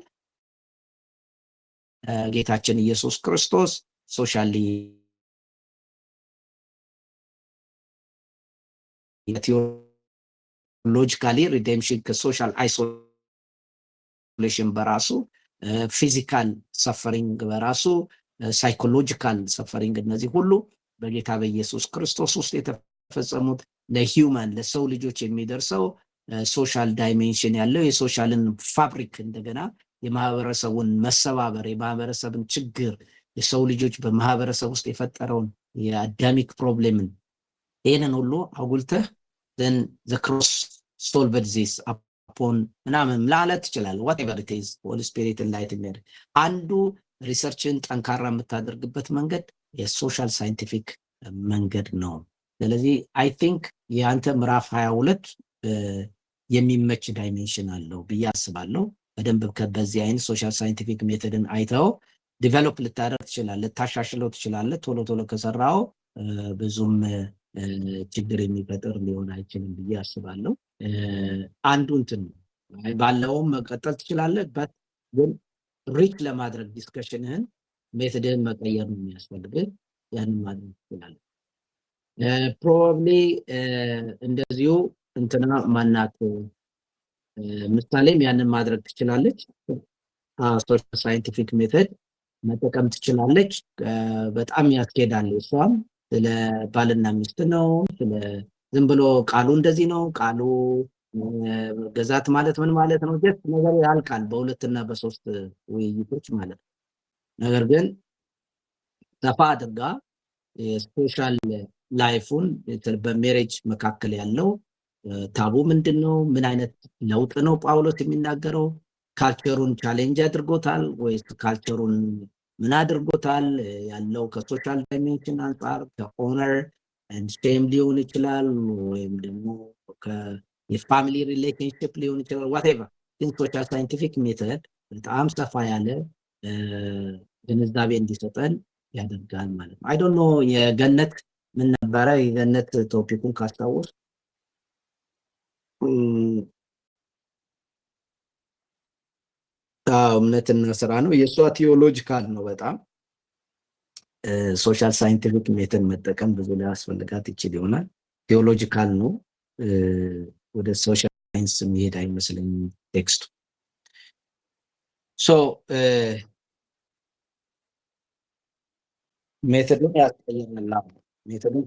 ጌታችን ኢየሱስ ክርስቶስ ሶሻሊ ቴዎሎጂካሊ ሪዴምሽን ከሶሻል አይሶሌሽን በራሱ ፊዚካል ሰፈሪንግ በራሱ ሳይኮሎጂካል ሰፈሪንግ እነዚህ ሁሉ በጌታ በኢየሱስ ክርስቶስ ውስጥ የተፈጸሙት ለሂውማን ለሰው ልጆች የሚደርሰው ሶሻል ዳይሜንሽን ያለው የሶሻልን ፋብሪክ እንደገና የማህበረሰቡን መሰባበር የማህበረሰብን ችግር የሰው ልጆች በማህበረሰብ ውስጥ የፈጠረውን የአዳሚክ ፕሮብሌምን ይህንን ሁሉ አጉልተህ then the cross solved this upon ምናምን ማለት ይችላል። whatever it is holy spirit enlightened አንዱ ሪሰርችን ጠንካራ የምታደርግበት መንገድ የሶሻል ሳይንቲፊክ መንገድ ነው። ስለዚህ አይ ቲንክ የአንተ ምዕራፍ 22 የሚመች ዳይሜንሽን አለው ብዬ አስባለሁ። በደንብ በዚህ አይነት ሶሻል ሳይንቲፊክ ሜቶድን አይተው ዲቨሎፕ ልታደርግ ትችላለህ፣ ልታሻሽለው ትችላለህ። ቶሎ ቶሎ ከሰራው ብዙም ችግር የሚፈጥር ሊሆን አይችልም ብዬ አስባለሁ። አንዱ እንትን ባለውም መቀጠል ትችላለህ፣ ግን ሪች ለማድረግ ዲስከሽንህን ሜቶድህን መቀየር ነው የሚያስፈልግህ። ያንን ማድረግ ትችላለህ። ፕሮባብሊ እንደዚሁ እንትና ማናት ምሳሌም ያንን ማድረግ ትችላለች። ሶሻል ሳይንቲፊክ ሜቶድ መጠቀም ትችላለች። በጣም ያስኬዳል። እሷም ስለ ባልና ሚስት ነው። ስለ ዝም ብሎ ቃሉ እንደዚህ ነው ቃሉ ገዛት ማለት ምን ማለት ነው? ጀስት ነገር ያልቃል በሁለትና በሶስት ውይይቶች ማለት ነው። ነገር ግን ሰፋ አድርጋ የሶሻል ላይፉን በሜሬጅ መካከል ያለው ታቡ ምንድነው? ምን አይነት ለውጥ ነው ጳውሎስ የሚናገረው? ካልቸሩን ቻሌንጅ አድርጎታል ወይስ ካልቸሩን ምን አድርጎታል? ያለው ከሶሻል ዳይሜንሽን አንጻር ከኦነር ኤንድ ሼም ሊሆን ይችላል፣ ወይም ደግሞ የፋሚሊ ሪሌሽንሽፕ ሊሆን ይችላል። ዋትኤቨር ግን ሶሻል ሳይንቲፊክ ሜተድ በጣም ሰፋ ያለ ግንዛቤ እንዲሰጠን ያደርጋል ማለት ነው። አይ ዶንት ኖ የገነት ምን ነበረ? የገነት ቶፒኩን ካስታወስ እምነትና ስራ ነው። የእሷ ቴዎሎጂካል ነው በጣም ሶሻል ሳይንቲፊክ ሜተድ መጠቀም ብዙ ሊያስፈልጋት ይችል ይሆናል። ቴዎሎጂካል ነው። ወደ ሶሻል ሳይንስ የሚሄድ አይመስለኝም ቴክስቱ። ሶ ሜተዱን ያስቀየናል። ሜተዱን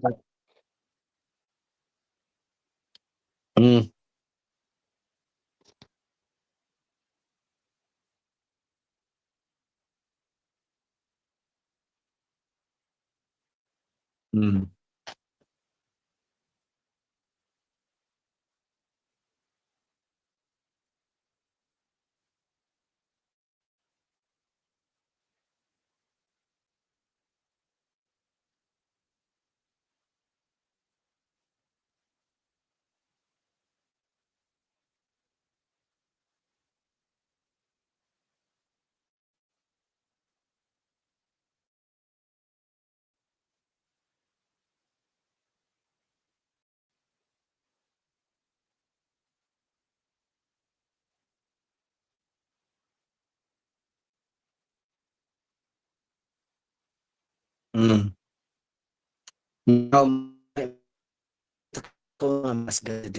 ማስገድ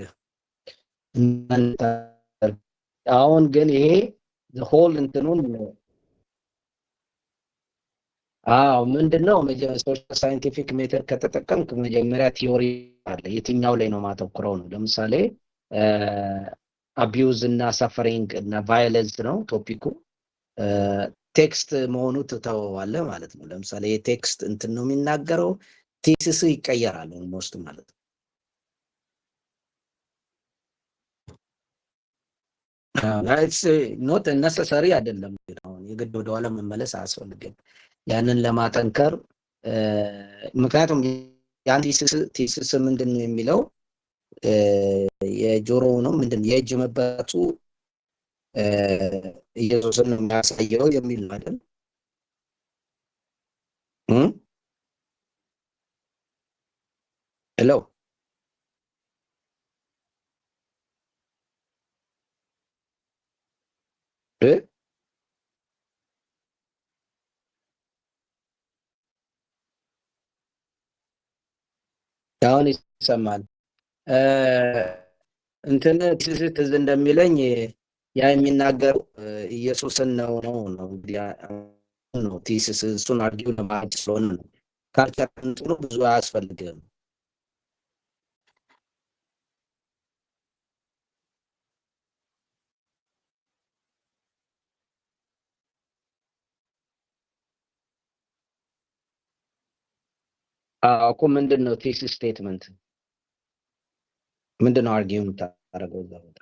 አሁን ግን ይሄ ሆል እንትኑን ምንድነው ሶሻል ሳይንቲፊክ ሜተድ ከተጠቀምክ መጀመሪያ ቲዮሪ አለ። የትኛው ላይ ነው ማተኩረው ነው። ለምሳሌ አቢዩዝ እና ሰፈሪንግ እና ቫዮለንስ ነው ቶፒኩ። ቴክስት መሆኑ ትተወዋለህ ማለት ነው። ለምሳሌ የቴክስት እንትን ነው የሚናገረው፣ ቴሲስ ይቀየራል ኦልሞስት ማለት ነው። ኖት ነሰሰሪ አይደለም። አሁን የግድ ወደኋላ መመለስ አያስፈልግም ያንን ለማጠንከር። ምክንያቱም ያን ቴሲስ ምንድን ነው የሚለው የጆሮ ነው ምንድን የእጅ መበጡ ኢየሱስን የሚያሳየው የሚል አይደል? ሄሎ አሁን ይሰማል። እንትን ትዝ እንደሚለኝ ያ የሚናገሩ ኢየሱስን ነው እንግዲህ ነው ቲሲስ እሱን አርጊው ለማድረግ ስለሆነ ነው። ካልቸር እንትኑ ብዙ አያስፈልግም። እኮ ምንድን ነው ቴሲስ ስቴትመንት ምንድን ነው አርጊው የምታደርገው እዛ ቦታ?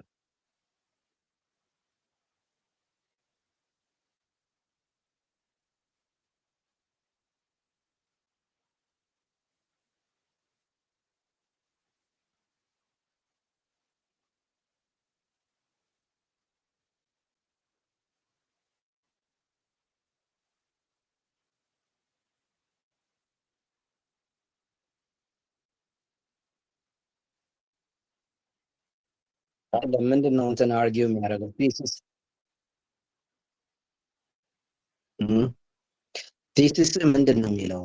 ምንድን ነው እንትን አርጊው የሚያደርገው ቴሲስ ቴሲስ ምንድን ነው የሚለው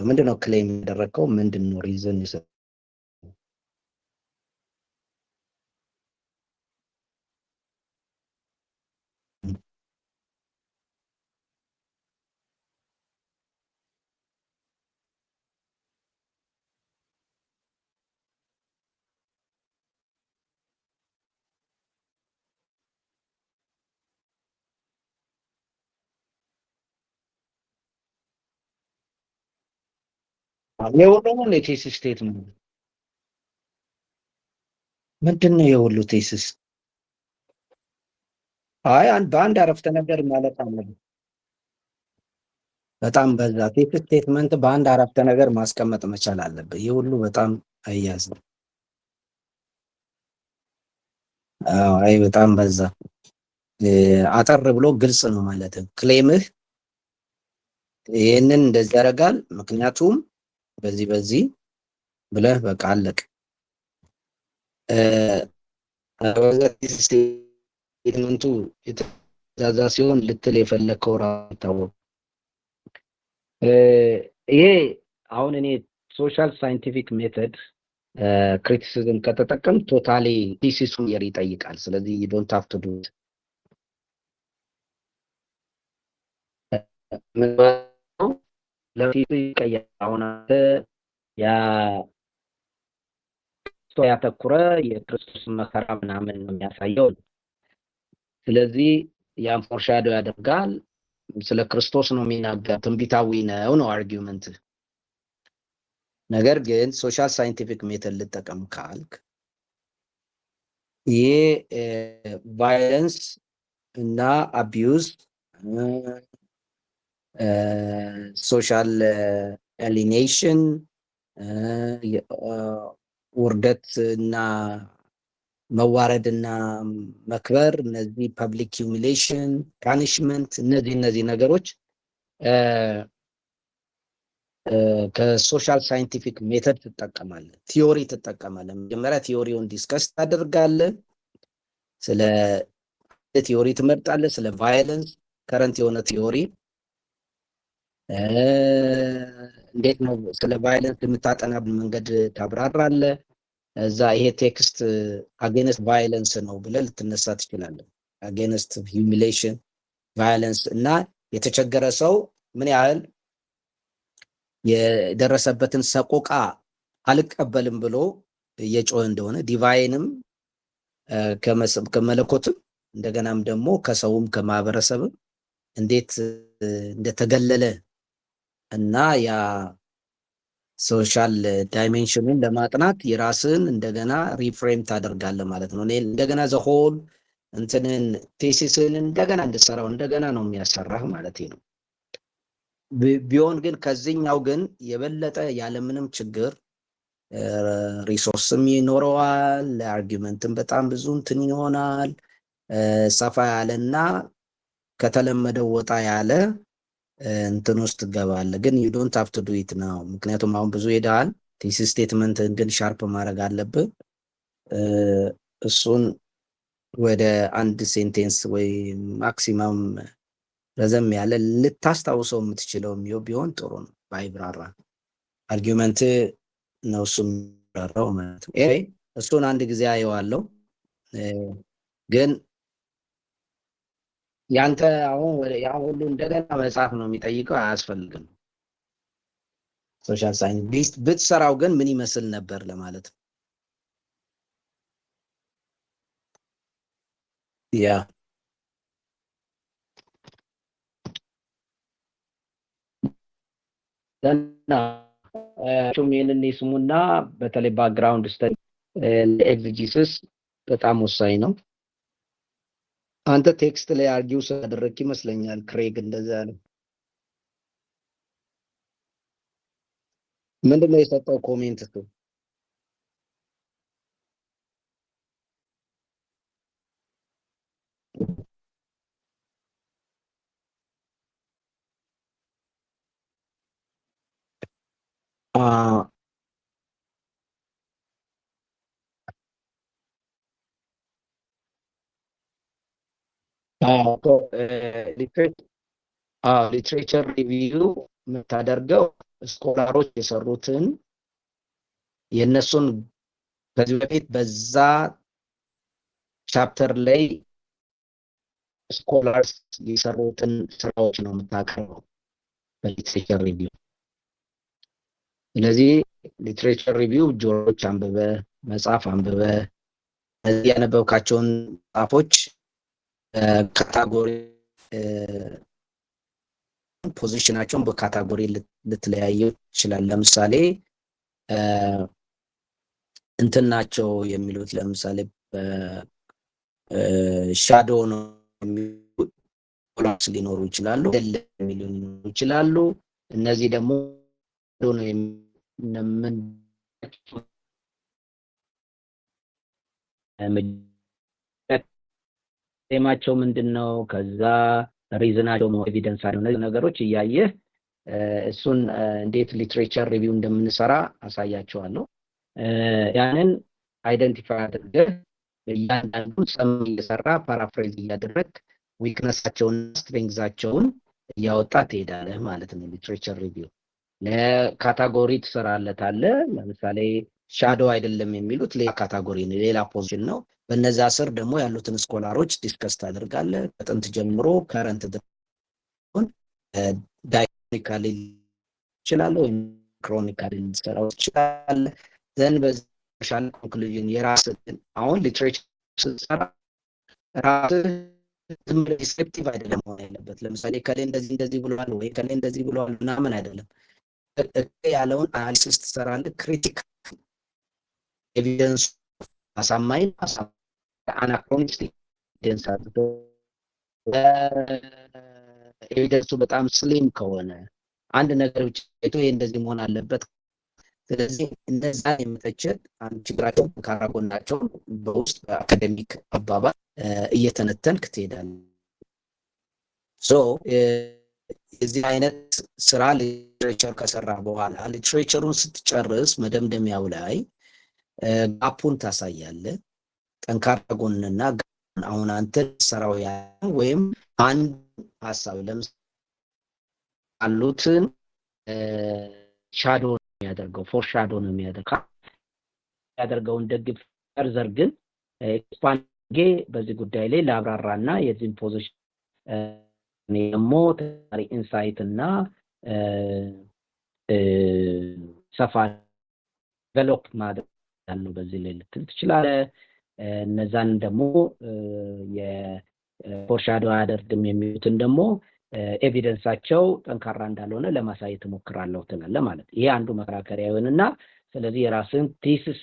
ምንድን ነው ክሌም ያደረገው ምንድን ነው ሪዝን ይሰጥ የሁሉ ነው የቴሲስ ስቴትመንት ምንድን ነው የሁሉ ቴሲስ? በአንድ አረፍተ ነገር ማለት አለበት። በጣም በዛ ቴሲስ ስቴትመንት በአንድ አረፍተ ነገር ማስቀመጥ መቻል አለበት። ይህ ሁሉ በጣም አያዝም። በጣም በዛ። አጠር ብሎ ግልጽ ነው ማለት ነው። ክሌምህ ይህንን እንደዚህ ያደርጋል ምክንያቱም በዚህ ብለህ በቃ አለቅ። ስቴትመንቱ የተዛዛ ሲሆን ልትል የፈለግከው ራሱ ይታወቅ። ይሄ አሁን እኔ ሶሻል ሳይንቲፊክ ሜተድ ክሪቲሲዝም ከተጠቀም ቶታሊ ቲሲሱን ይጠይቃል። ስለዚህ you don't have to do it። ለፊቱ ይቀየር። አሁን ያተኩረ የክርስቶስ መከራ ምናምን ነው የሚያሳየው። ስለዚህ ያን ፎርሻዶ ያደርጋል። ስለ ክርስቶስ ነው የሚናገር፣ ትንቢታዊ ነው አርጊውመንት። ነገር ግን ሶሻል ሳይንቲፊክ ሜተድ ልጠቀም ካልክ ይሄ ቫዮለንስ እና አቢዩዝ ሶሻል ኤሊኔሽን ውርደት እና መዋረድ እና መክበር፣ እነዚህ ፐብሊክ ሂዩሚሌሽን ፓኒሽመንት፣ እነዚህ ነገሮች ከሶሻል ሳይንቲፊክ ሜተድ ትጠቀማለህ፣ ቲዮሪ ትጠቀማለህ። መጀመሪያ ቲዮሪውን ዲስከስ ታደርጋለህ። ስለ ቲዮሪ ትመርጣለህ። ስለ ቫዮለንስ ከረንት የሆነ ቲዮሪ እንዴት ነው ስለ ቫዮለንስ የምታጠናበት መንገድ ታብራራለህ። እዛ ይሄ ቴክስት አጌንስት ቫዮለንስ ነው ብለህ ልትነሳ ትችላለህ። አጌንስት ሂዩሚሌሽን ቫዮለንስ እና የተቸገረ ሰው ምን ያህል የደረሰበትን ሰቆቃ አልቀበልም ብሎ እየጮኸ እንደሆነ ዲቫይንም ከመለኮትም እንደገናም ደግሞ ከሰውም ከማህበረሰብም እንዴት እንደተገለለ እና ያ ሶሻል ዳይሜንሽኑን ለማጥናት የራስን እንደገና ሪፍሬም ታደርጋለህ ማለት ነው። እንደገና ዘሆል እንትንን ቴሲስን እንደገና እንድሰራው እንደገና ነው የሚያሰራህ ማለት ነው። ቢሆን ግን ከዚህኛው ግን የበለጠ ያለምንም ችግር ሪሶርስም ይኖረዋል፣ ለአርጊመንትም በጣም ብዙ እንትን ይሆናል፣ ሰፋ ያለና ከተለመደው ወጣ ያለ እንትን ውስጥ ትገባለህ። ግን you don't have to do it now ምክንያቱም አሁን ብዙ ሄደሃል። ቴሲስ ስቴትመንት ግን ሻርፕ ማድረግ አለብህ። እሱን ወደ አንድ ሴንቴንስ ወይ ማክሲማም ረዘም ያለ ልታስታውሰው የምትችለው ቢሆን ጥሩ ነው። ባይብራራ አርጊመንት ነው እሱም ብራራው ማለት ነው። እሱን አንድ ጊዜ አየዋለሁ። ግን ያንተ አሁን ያ ሁሉ እንደገና መጽሐፍ ነው የሚጠይቀው፣ አያስፈልግም። ሶሻል ሳይንስ ብትሰራው ግን ምን ይመስል ነበር ለማለት ነው። ያ ደና ይህንን ይስሙና በተለይ ባክግራውንድ ስተዲ ለኤግዚጂሲስ በጣም ወሳኝ ነው። አንተ ቴክስት ላይ አርጊው ስላደረግክ ይመስለኛል ክሬግ እንደዛ ነው። ምንድነው የሰጠው ኮሜንት እሱ? ሊትሬቸር ሪቪው የምታደርገው ስኮላሮች የሰሩትን የነሱን ከዚህ በፊት በዛ ቻፕተር ላይ ስኮላርስ የሰሩትን ስራዎች ነው የምታቀርበው በሊትሬቸር ሪቪው። ስለዚህ ሊትሬቸር ሪቪው ጆሮች አንብበ መጽሐፍ አንብበ እዚህ ያነበብካቸውን መጽሐፎች ካታጎሪ ፖዚሽናቸውን በካታጎሪ ልትለያየው ይችላል። ለምሳሌ እንትን ናቸው የሚሉት ለምሳሌ ሻዶ ነው የሚሉት ኮላፕስ ሊኖሩ ይችላሉ፣ ሊኖሩ ይችላሉ። እነዚህ ደግሞ ነው ምን ቴማቸው ምንድነው፣ ከዛ ሪዝናቸው ነው፣ ኤቪደንስ አለው። እነዚህ ነገሮች እያየህ እሱን እንዴት ሊትሬቸር ሪቪው እንደምንሰራ አሳያቸዋለሁ። ያንን አይደንቲፋይ አድርገህ እያንዳንዱን ሰም እየሰራ ፓራፍሬዝ እያደረግ ዊክነሳቸውን ስትሬንግዛቸውን እያወጣ ትሄዳለህ ማለት ነው። ሊትሬቸር ሪቪው ለካታጎሪ ትሰራለታለህ። ለምሳሌ ሻዶ አይደለም የሚሉት ሌላ ካታጎሪ ነው፣ ሌላ ፖዚሽን ነው። በነዛ ስር ደግሞ ያሉትን ስኮላሮች ዲስከስ ታደርጋለህ። ከጥንት ጀምሮ ከረንት ድረስ ዳይናሚካሊ ይችላል ወይ ክሮኒካሊ ልትሰራው ትችላለህ። ዘን በሻል ኮንክሉዥን የራስህን አሁን ሊትሬቸር ስትሰራ ራስህ ዝም ብለህ ዲስክሪፕቲቭ አይደለም መሆን ያለበት። ለምሳሌ ከሌ እንደዚህ ብሏል ወይ ከሌ እንደዚህ ብሏል ምናምን አይደለም። ያለውን አናሊሲስ ትሰራለህ። ክሪቲክ ኤቪደንስ አሳማኝ አናክሮኒስቲክ ኤቪደንስ አድርጎ ኤቪደንሱ በጣም ስሊም ከሆነ አንድ ነገር ብቻ አይቶ ይሄ እንደዚህ መሆን አለበት። ስለዚህ እንደዛ የመተቸት አንድ ችግራቸው ካራጎናቸው በውስጥ በአካዴሚክ አባባል እየተነተንክ ትሄዳለህ። ሶ የዚህ አይነት ስራ ሊትሬቸር ከሰራ በኋላ ሊትሬቸሩን ስትጨርስ መደምደሚያው ላይ ጋፑን ታሳያለህ። ጠንካራ ጎንና አሁን አንተ ሰራው ያለው ወይም አንድ ሐሳብ ለምሳሌ አሉትን ሻዶ ነው የሚያደርገው ፎርሻዶ ነው የሚያደርገውን ደግፍ ፈርዘር ግን ኤክስፓንድ በዚህ ጉዳይ ላይ ላብራራና የዚህን ፖዚሽን ደግሞ ተሪ ኢንሳይት እና ሰፋ ዴቨሎፕ ማድረግ ያለው በዚህ ላይ ልትል ትችላለህ። እነዛን ደግሞ የፎርሻዶ አያደርግም የሚሉትን ደግሞ ኤቪደንሳቸው ጠንካራ እንዳልሆነ ለማሳየት እሞክራለሁ ትላለህ ማለት ይሄ አንዱ መከራከሪያ ይሆንና ስለዚህ የራስን ቴሲስ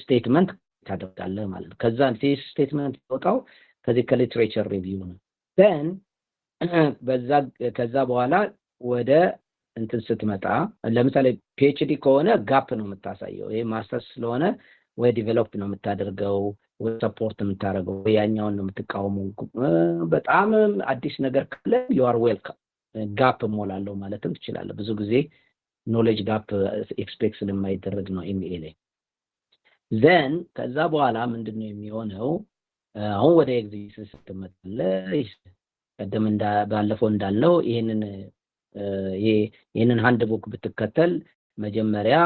ስቴትመንት ታደርጋለህ ማለት ነው። ከዛ ቴሲስ ስቴትመንት ወጣው ከዚህ ከሊትሬቸር ሪቪው ነው then ከዛ በኋላ ወደ እንትን ስትመጣ ለምሳሌ ፒኤችዲ ከሆነ ጋፕ ነው የምታሳየው ይሄ ማስተርስ ስለሆነ ወይ ዲቨሎፕ ነው የምታደርገው ወይ ሰፖርት የምታደርገው ወይ ያኛውን ነው የምትቃወመው በጣም አዲስ ነገር ካለ you are welcome ጋፕ ሞላለሁ ማለትም ትችላለህ። ብዙ ጊዜ ኖሌጅ ጋፕ ኤክስፔክት ስለማይደረግ ነው ኤምኤ ላይ then ከዛ በኋላ ምንድነው የሚሆነው አሁን ወደ ኤግዚስተንስ ስትመጣለህ ቀደም ባለፈው እንዳልነው ይሄንን ሃንድ ቡክ ብትከተል መጀመሪያ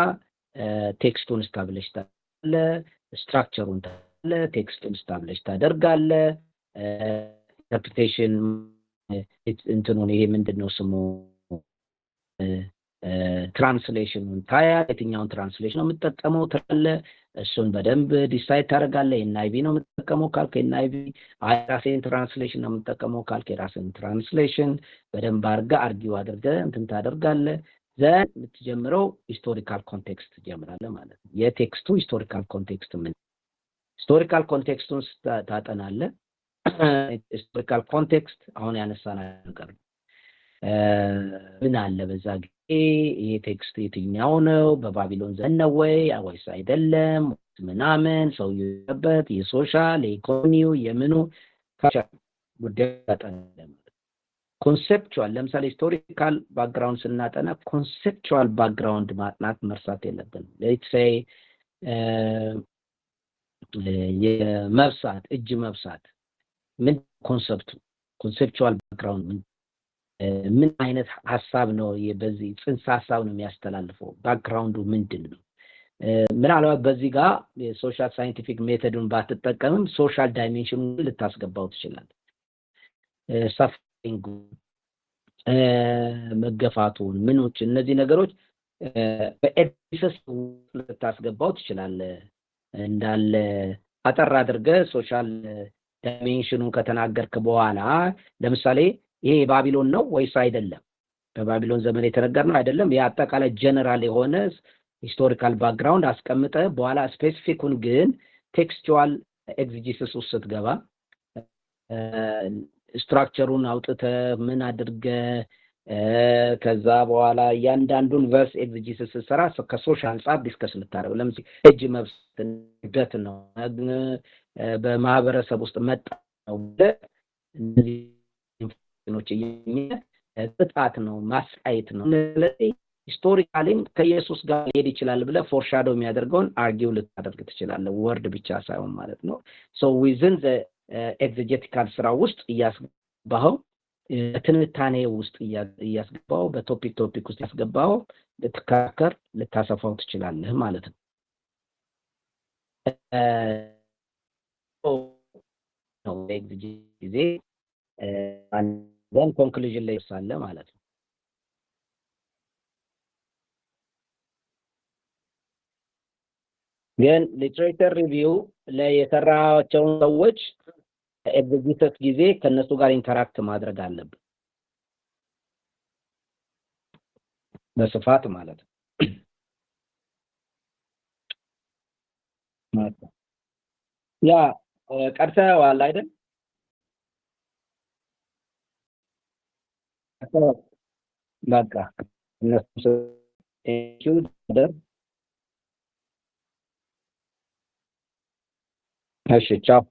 ቴክስቱን ስታብሊሽ ታደርጋለህ ስትራክቸሩን ታደርጋለህ ቴክስቱን ስታብሊሽ ታደርጋለህ ኢንተርፕሬቴሽን እንትኑን ይሄ ምንድነው ስሙ ትራንስሌሽኑን ታያለህ የትኛውን ትራንስሌሽን ነው የምትጠቀመው ትላለህ እሱን በደንብ ዲሳይድ ታደርጋለህ ኤንአይቪ ነው የምትጠቀመው ካልክ ኤንአይቪ ራስህን ትራንስሌሽን ነው የምትጠቀመው ካልክ የራስህን ትራንስሌሽን በደንብ አርጊው አድርገህ እንትን ታደርጋለህ ዘን የምትጀምረው ሂስቶሪካል ኮንቴክስት ትጀምራለህ ማለት ነው። የቴክስቱ ሂስቶሪካል ኮንቴክስት ምን ሂስቶሪካል ኮንቴክስቱን ታጠናለህ ሂስቶሪካል ኮንቴክስት አሁን ያነሳነው ነገር ምን አለ በዛ ጊዜ ይሄ ቴክስት የትኛው ነው በባቢሎን ዘመን ነው ወይስ አይደለም ምናምን ሰው ይበት የሶሻል ኢኮኖሚው የምኑ ጉዳይ ታጠናለህ ኮንሴፕቹዋል ለምሳሌ ሂስቶሪካል ባክግራውንድ ስናጠና ኮንሴፕቹዋል ባክግራውንድ ማጥናት መርሳት የለብንም ሌትስ ሴይ የመብሳት እጅ መብሳት ምን ኮንሴፕቹዋል ባክግራውንድ ምን አይነት ሐሳብ ነው በዚህ ጽንሰ ሐሳብ ነው የሚያስተላልፈው ባክግራውንዱ ምንድነው ምናልባት በዚህ ጋር የሶሻል ሳይንቲፊክ ሜተዱን ባትጠቀምም ሶሻል ዳይሜንሽኑን ልታስገባው ትችላለህ ሰፊንግ መገፋቱን ምኖች እነዚህ ነገሮች በኤዲሰስ ልታስገባው ትችላለህ እንዳለ አጠር አድርገህ ሶሻል ዳይሜንሽኑን ከተናገርክ በኋላ ለምሳሌ ይሄ ባቢሎን ነው ወይስ አይደለም በባቢሎን ዘመን የተነገረ ነው አይደለም የአጠቃላይ ጀነራል የሆነ ሂስቶሪካል ባክግራውንድ አስቀምጠ በኋላ ስፔሲፊኩን ግን ቴክስቹዋል ኤግዚጂሲስ ውስጥ ስትገባ ስትራክቸሩን አውጥተ ምን አድርገ ከዛ በኋላ ያንዳንዱን ቨርስ ኤግዚጂሲስ ሰራ ከሶሻል አንፃር ዲስከስ ልታረው ለምሳሌ እጅ መብት ነው በማህበረሰብ ውስጥ መጣ ነው እነዚህ ጥጣት ነው ማስቃየት ነው ስለዚህ ሂስቶሪካሊም ከኢየሱስ ጋር ሊሄድ ይችላል ብለ ፎርሻዶ የሚያደርገውን አርጊው ልታደርግ ትችላለህ ወርድ ብቻ ሳይሆን ማለት ነው ሶ ዊዝን ዘ ኤግዜጀቲካል ስራ ውስጥ ያስገባው ትንታኔ ውስጥ ያስገባው በቶፒክ ውስጥ ያስገባው ልትካከር ልታሰፋው ትችላለህ ማለት ነው ነው ኤግዜጂ then conclusion ላይ ሳለ ማለት ነው ግን ሊትሬቸር ሪቪው ላይ የተራቸው ሰዎች ኤግዚስተንስ ጊዜ ከነሱ ጋር ኢንተራክት ማድረግ አለብን በስፋት ማለት ነው ያ ቀርተዋል አይደል በቃ እነሱ እሺ ቻው